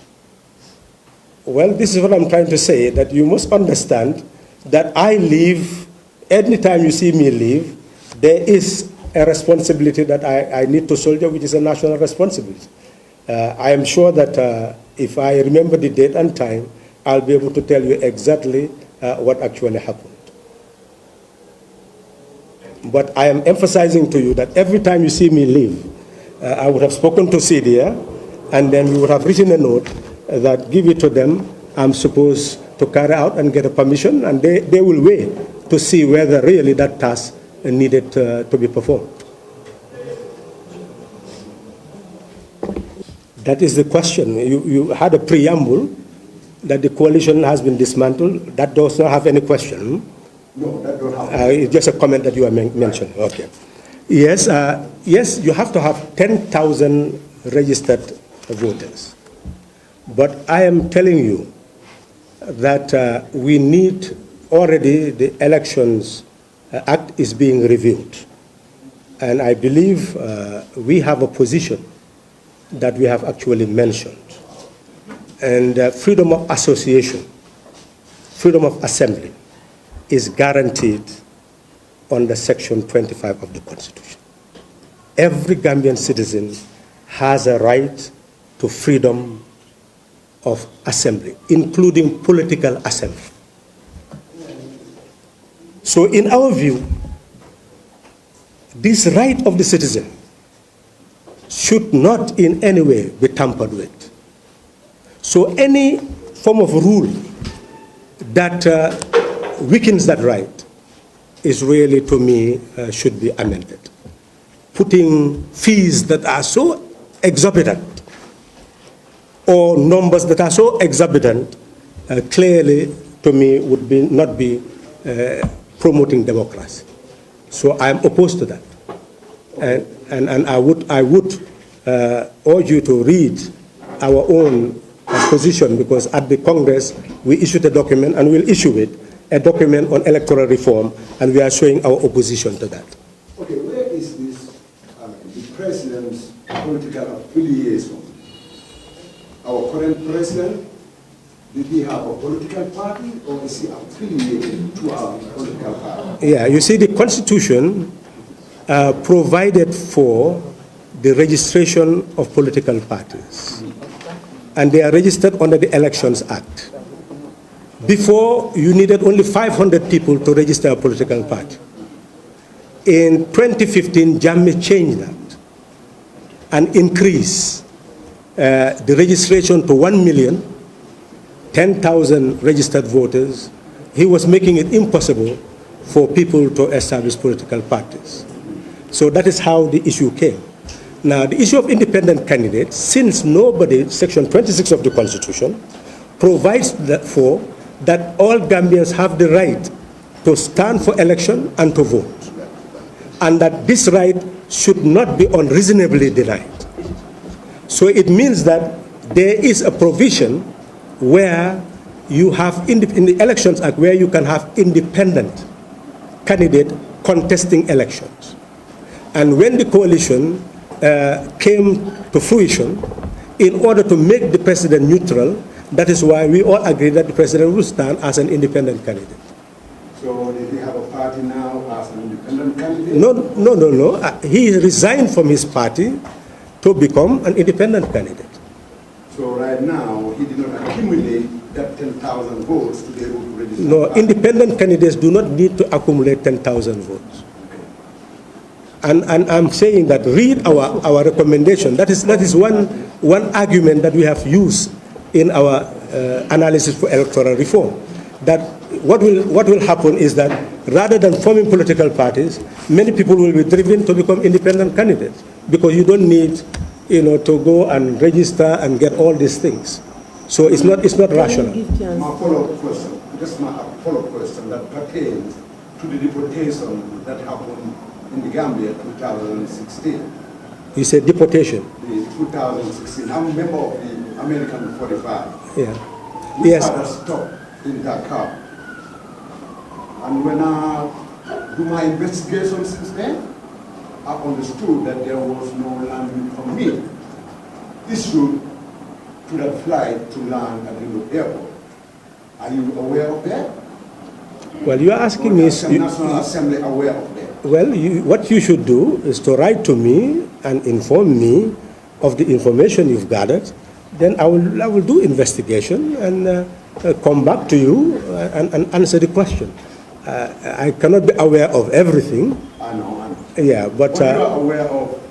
Well, this is what I'm trying to say, that you must understand that I leave, anytime you see me leave, there is a responsibility that I need to shoulder, which is a national responsibility. I am sure that if I remember the date and time, I'll be able to tell you exactly what actually happened. But I am emphasizing to you that every time you see me leave, I would have spoken to CDA, and then we would have written a note that give it to them. I'm supposed to carry out and get a permission, and they will wait to see whether really that task needed to be performed. That is the question. You had a preamble that the coalition has been dismantled. That does not have any question. No, that don't have. It's just a comment that you are mentioned. Okay. Yes, yes, you have to have 10,000 registered voters. But I am telling you that we need already the Elections Act is being reviewed. And I believe we have a position that we have actually mentioned. And freedom of association, freedom of assembly is guaranteed under Section 25 of the Constitution. Every Gambian citizen has a right to freedom of assembly, including political assembly. So in our view, this right of the citizen should not in any way be tampered with. So any form of rule that weakens that right is really, to me, should be amended. Putting fees that are so exorbitant or numbers that are so exorbitant clearly, to me, would not be promoting democracy. So I am opposed to that. And I would urge you to read our own position, because at the Congress we issued a document and we'll issue it, a document on electoral reform, and we are showing our opposition to that. Okay, where is this, the president's political affiliation? Our current president, did he have a political party, or is he affiliated to our political party? Yeah, you see, the Constitution provided for the registration of political parties, and they are registered under the Elections Act. Before, you needed only 500 people to register a political party. In 2015, Jammeh changed that and increased the registration to 1,010,000 registered voters. He was making it impossible for people to establish political parties. So that is how the issue came. Now, the issue of independent candidates, since nobody, Section 26 of the Constitution, provides that all Gambians have the right to stand for election and to vote, and that this right should not be unreasonably denied. So it means that there is a provision where you have, in the Elections Act, where you can have independent candidate contesting elections. And when the coalition came to fruition, in order to make the president neutral, that is why we all agree that the president will stand as an independent candidate. So did he have a party now as an independent candidate? No. He resigned from his party to become an independent candidate. So right now, he did not accumulate that 10,000 votes to be able to register. No, independent candidates do not need to accumulate 10,000 votes. And I'm saying that read our recommendation. That is one argument that we have used in our analysis for electoral reform. That what will happen is that rather than forming political parties, many people will be driven to become independent candidates, because you don't need, to go and register and get all these things. So it's not rational. My follow-up question, just my follow-up question that pertains to the deportation that happened in the Gambia in 2016. You said deportation? The 2016. I'm a member of the American 45. Yeah. We Yes. had a stop in Dakar. And when I do my investigation since then, I understood that there was no landing permit issued to that flight to land at the airport. Are you aware of that? Well, you are asking me. National Assembly aware of that? Well, what you should do is to write to me and inform me of the information you've gathered. Then I will do investigation and come back to you and answer the question. I cannot be aware of everything. I know. Yeah, but you are aware of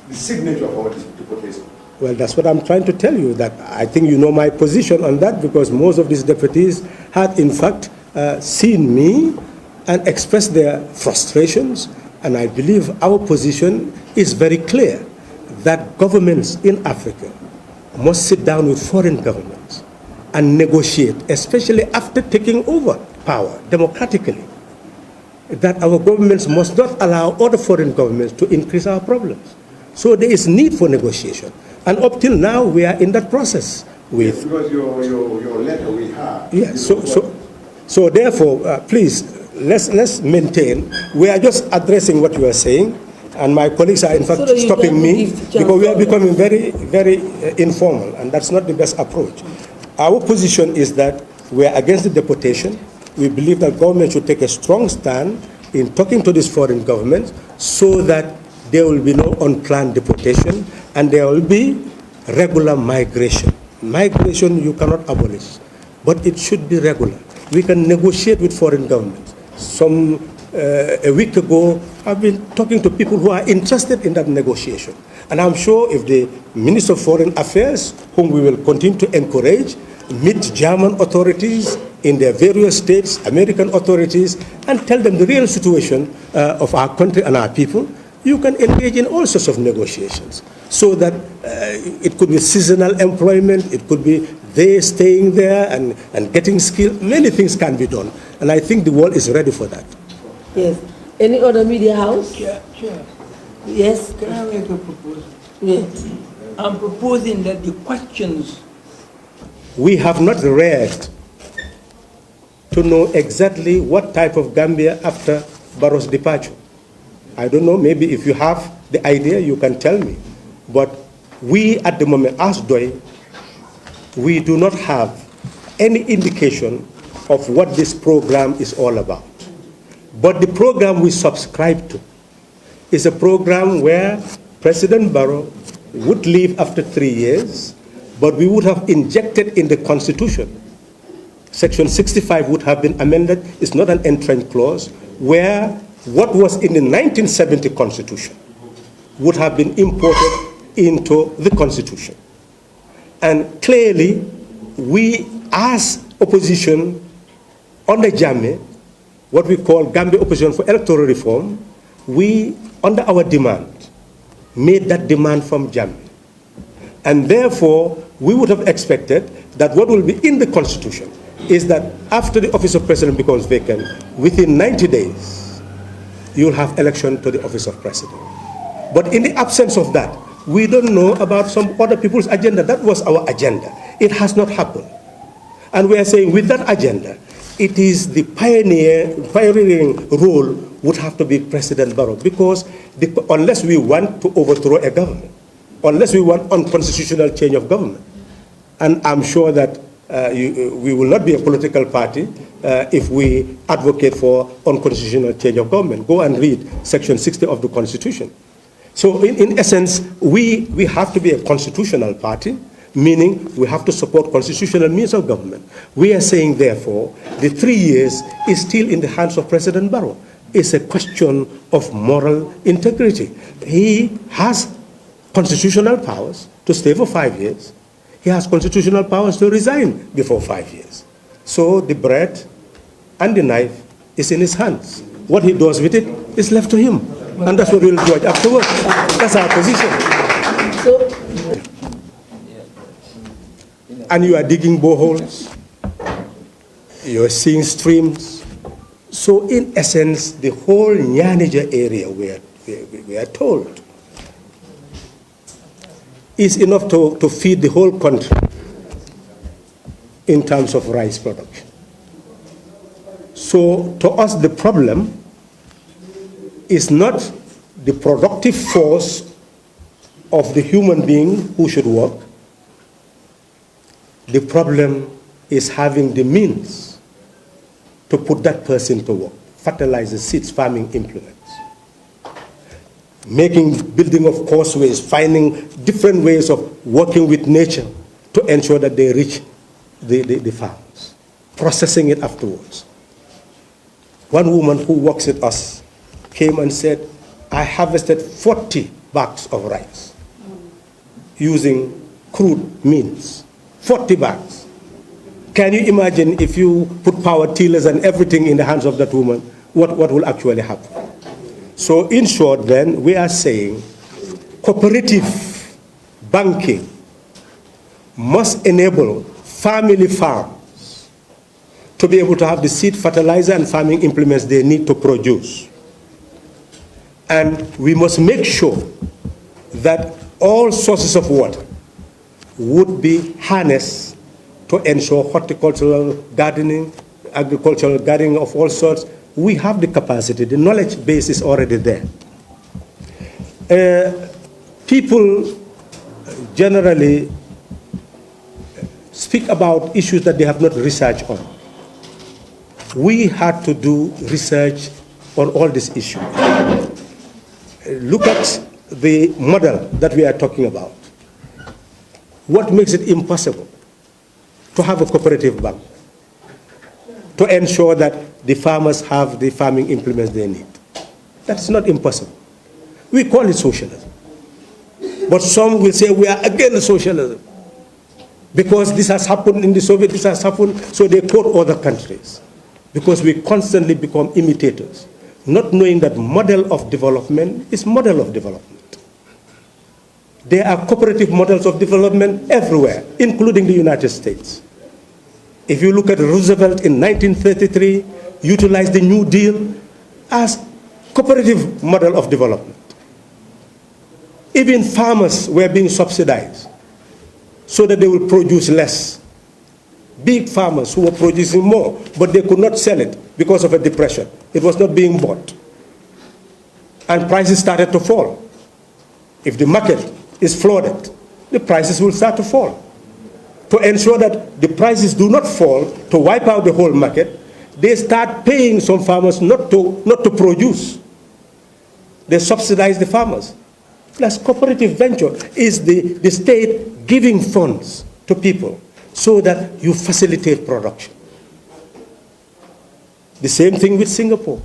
the signature for this deportation. Well, that's what I'm trying to tell you, that I think you know my position on that, because most of these deputies had, in fact, seen me and expressed their frustrations, and I believe our position is very clear, that governments in Africa must sit down with foreign governments and negotiate, especially after taking over power democratically, that our governments must not allow other foreign governments to increase our problems. So there is need for negotiation. And up till now, we are in that process. Yes, because your letter we have. Yeah, so therefore, please, let's maintain. We are just addressing what you are saying, and my colleagues are in fact stopping me because we are becoming very, very informal, and that's not the best approach. Our position is that we are against the deportation. We believe that government should take a strong stand in talking to these foreign governments so that there will be no unplanned deportation and there will be regular migration. Migration you cannot abolish, but it should be regular. We can negotiate with foreign governments. A week ago, I've been talking to people who are interested in that negotiation. And I'm sure if the Minister of Foreign Affairs, whom we will continue to encourage, meet German authorities in their various states, American authorities, and tell them the real situation of our country and our people, you can engage in all sorts of negotiations. So that it could be seasonal employment, it could be they staying there and getting skills. Many things can be done. And I think the world is ready for that. Yes. Any other media house? Chair. Yes. Can I make a proposal? Yes. I'm proposing that the questions. We have not read to know exactly what type of Gambia after Barrow's departure. I don't know, maybe if you have the idea, you can tell me. But we, at the moment, as DOI, we do not have any indication of what this program is all about. But the program we subscribe to is a program where President Barrow would leave after 3 years, but we would have injected in the Constitution. Section 65 would have been amended. It's not an entrance clause, where what was in the 1970 Constitution would have been imported into the Constitution. And clearly, we as opposition under Jammeh, what we call Gambia Opposition for Electoral Reform, we, under our demand, made that demand from Jammeh. And therefore, we would have expected that what will be in the Constitution is that after the office of President becomes vacant, within 90 days, you'll have election to the office of President. But in the absence of that, we don't know about some other people's agenda. That was our agenda. It has not happened. And we are saying with that agenda, it is the pioneering role would have to be President Barrow, because unless we want to overthrow a government, unless we want unconstitutional change of government, and I'm sure that we will not be a political party if we advocate for unconstitutional change of government. Go and read Section 60 of the Constitution. So in essence, we have to be a constitutional party, meaning we have to support constitutional means of government. We are saying, therefore, the 3 years is still in the hands of President Barrow. It's a question of moral integrity. He has constitutional powers to stay for 5 years. He has constitutional powers to resign before 5 years. So the bread and the knife is in his hands. What he does with it is left to him. And that's what we'll judge afterwards. That's our position. So, and you are digging boreholes, you are seeing streams. So in essence, the whole Nyanija area, we are told, is enough to feed the whole country in terms of rice production. So to us, the problem is not the productive force of the human being who should work. The problem is having the means to put that person to work. Fertilizers, seeds, farming implements. Building of causeways, finding different ways of working with nature to ensure that they reach the farms. Processing it afterwards. One woman who works with us came and said, I harvested 40 bags of rice using crude means. 40 bags. Can you imagine if you put power tillers and everything in the hands of that woman, what will actually happen? So in short then, we are saying cooperative banking must enable family farms to be able to have the seed, fertilizer, and farming implements they need to produce. And we must make sure that all sources of water would be harnessed to ensure horticultural gardening, agricultural gardening of all sorts. We have the capacity, the knowledge base is already there. People generally speak about issues that they have not researched on. We had to do research on all these issues. Look at the model that we are talking about. What makes it impossible to have a cooperative bank to ensure that the farmers have the farming implements they need? That's not impossible. We call it socialism. But some will say we are against socialism because this has happened in the Soviet, this has happened, so they quote other countries. Because we constantly become imitators, not knowing that model of development is model of development. There are cooperative models of development everywhere, including the United States. If you look at Roosevelt in 1933, utilized the New Deal as cooperative model of development. Even farmers were being subsidized so that they will produce less. Big farmers who were producing more, but they could not sell it because of a depression. It was not being bought. And prices started to fall. If the market is flooded, the prices will start to fall. To ensure that the prices do not fall, to wipe out the whole market, they start paying some farmers not to produce. They subsidize the farmers. Plus, cooperative venture is the state giving funds to people so that you facilitate production. The same thing with Singapore.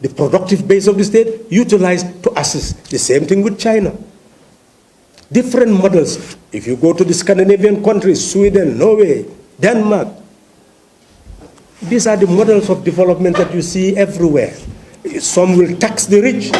The productive base of the state utilized to assist. The same thing with China. Different models. If you go to the Scandinavian countries, Sweden, Norway, Denmark, these are the models of development that you see everywhere. Some will tax the rich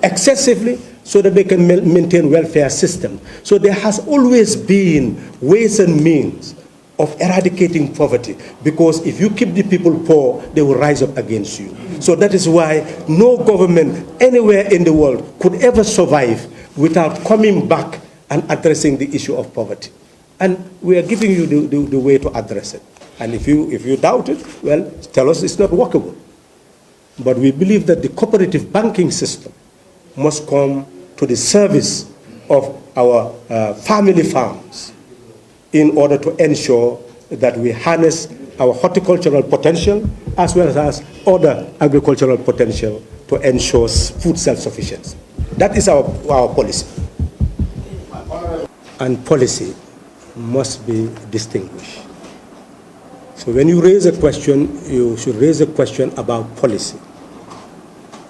excessively so that they can maintain welfare system. So there has always been ways and means of eradicating poverty, because if you keep the people poor, they will rise up against you. So that is why no government anywhere in the world could ever survive without coming back and addressing the issue of poverty. And we are giving you the way to address it. And if you doubt it, well, tell us it's not workable. But we believe that the cooperative banking system must come to the service of our family farms in order to ensure that we harness our horticultural potential as well as other agricultural potential to ensure food self-sufficiency. That is our policy. And policy must be distinguished. So when you raise a question, you should raise a question about policy.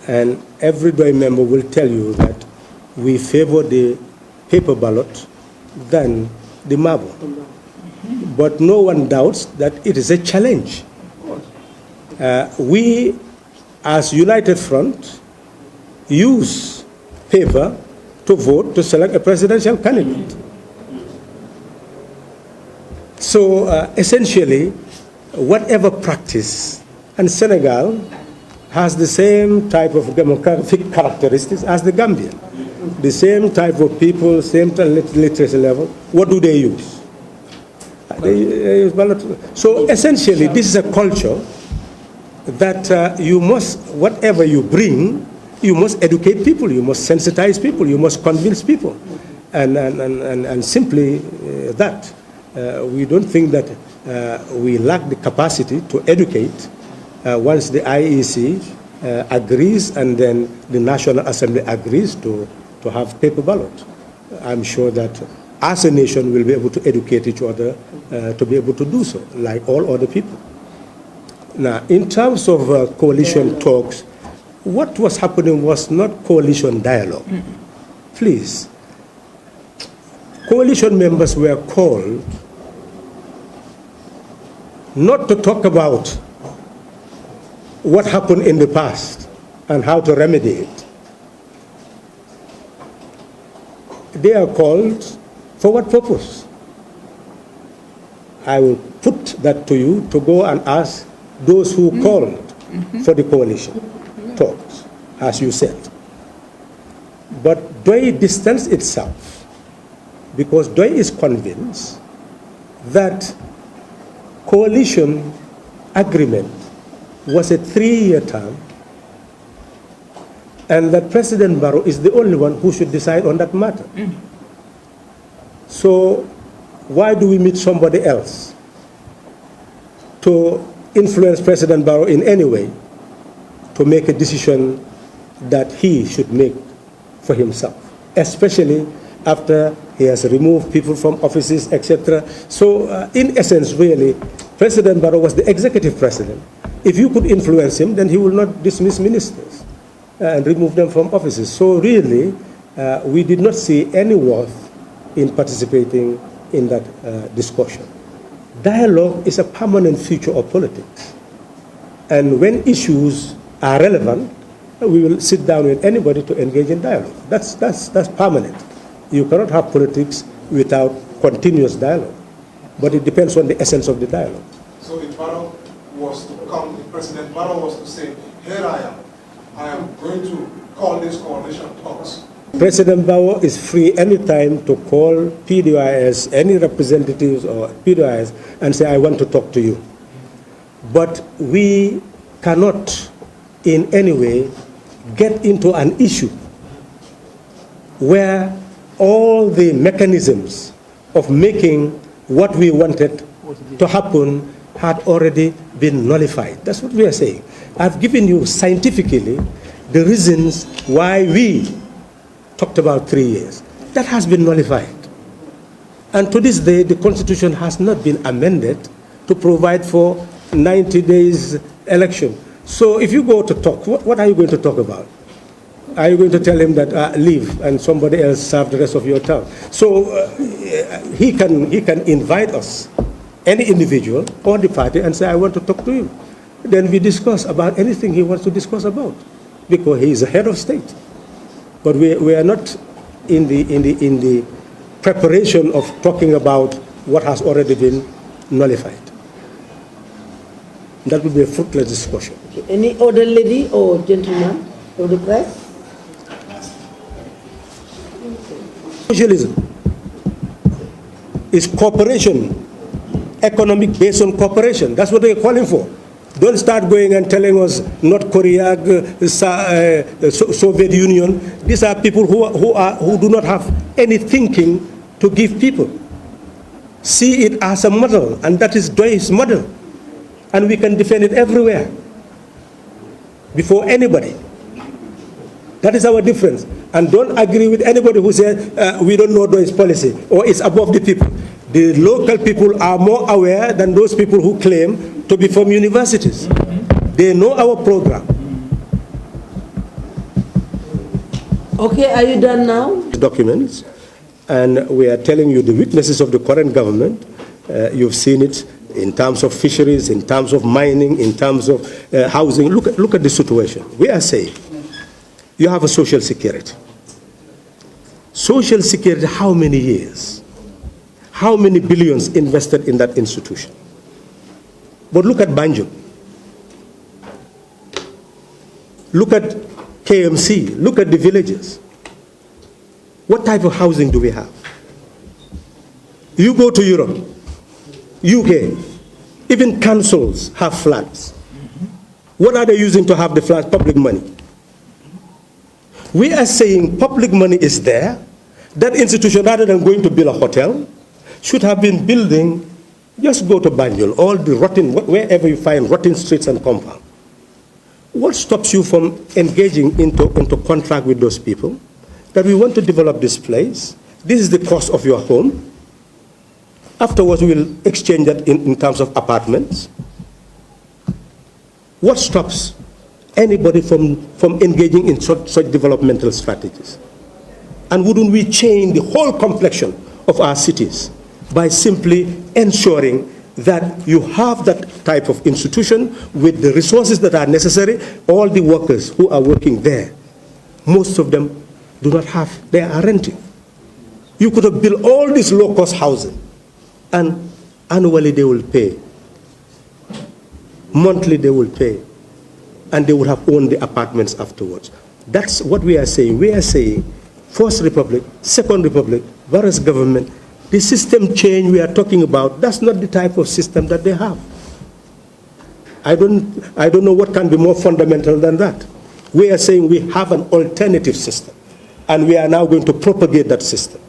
And every DOI member will tell you that we favor the paper ballot than the marble. But no one doubts that it is a challenge. We, as United Front, use paper to vote to select a presidential candidate. So essentially, whatever practice, and Senegal has the same type of demographic characteristics as the Gambia. The same type of people, same literacy level. What do they use? They use ballot. So essentially, this is a culture that you must, whatever you bring, you must educate people, you must sensitize people, you must convince people. And simply that. We don't think that we lack the capacity to educate once the IEC agrees and then the National Assembly agrees to have paper ballot. I'm sure that as a nation we'll be able to educate each other to be able to do so, like all other people. Now, in terms of coalition talks, what was happening was not coalition dialogue. Please. Coalition members were called not to talk about what happened in the past and how to remedy it. They are called for what purpose? I will put that to you to go and ask those who called for the coalition talks, as you said. But DOI distanced itself because DOI is convinced that coalition agreement was a 3-year term and that President Barrow is the only one who should decide on that matter. So why do we meet somebody else to influence President Barrow in any way to make a decision that he should make for himself, especially after he has removed people from offices, etc. So in essence, really, President Barrow was the executive president. If you could influence him, then he will not dismiss ministers and remove them from offices. So really, we did not see any worth in participating in that discussion. Dialogue is a permanent feature of politics. And when issues are relevant, we will sit down with anybody to engage in dialogue. That's permanent. You cannot have politics without continuous dialogue. But it depends on the essence of the dialogue. So if Barrow was to come, if President Barrow was to say, here I am going to call this coalition talks. President Barrow is free anytime to call PDOIS, any representatives or PDOIS, and say, I want to talk to you. But we cannot in any way get into an issue where all the mechanisms of making what we wanted to happen had already been nullified. That's what we are saying. I've given you scientifically the reasons why we talked about 3 years. That has been nullified. And to this day, the Constitution has not been amended to provide for 90 days election. So if you go to talk, what are you going to talk about? Are you going to tell him that leave and somebody else serve the rest of your term? So he can invite us, any individual or the party, and say, I want to talk to you. Then we discuss about anything he wants to discuss about, because he is a head of state. But we are not in the preparation of talking about what has already been nullified. That would be a fruitless discussion. Any other lady or gentleman of the press? Socialism is cooperation, economic based on cooperation. That's what they're calling for. Don't start going and telling us North Korea, Soviet Union. These are people who do not have any thinking to give people. See it as a model, and that is DOI's model. And we can defend it everywhere, before anybody. That is our difference. And don't agree with anybody who says we don't know DOI's policy or it's above the people. The local people are more aware than those people who claim to be from universities. They know our program. Okay, are you done now? Documents, and we are telling you the weaknesses of the current government. You've seen it in terms of fisheries, in terms of mining, in terms of housing. Look at the situation. We are saying you have a social security. Social security, how many years? How many billions invested in that institution? But look at Banjul. Look at KMC. Look at the villages. What type of housing do we have? You go to Europe, UK, even councils have flats. What are they using to have the flats? Public money. We are saying public money is there. That institution, rather than going to build a hotel, should have been building, just go to Banjul, all the rotten, wherever you find rotten streets and compound. What stops you from engaging into contract with those people? That we want to develop this place. This is the cost of your home. Afterwards, we will exchange that in terms of apartments. What stops anybody from engaging in such developmental strategies? And wouldn't we change the whole complexion of our cities by simply ensuring that you have that type of institution with the resources that are necessary? All the workers who are working there, most of them do not have, they are renting. You could have built all this low-cost housing, and annually they will pay. Monthly they will pay. And they would have owned the apartments afterwards. That's what we are saying. We are saying First Republic, Second Republic, various government, the system change we are talking about, that's not the type of system that they have. I don't know what can be more fundamental than that. We are saying we have an alternative system, and we are now going to propagate that system.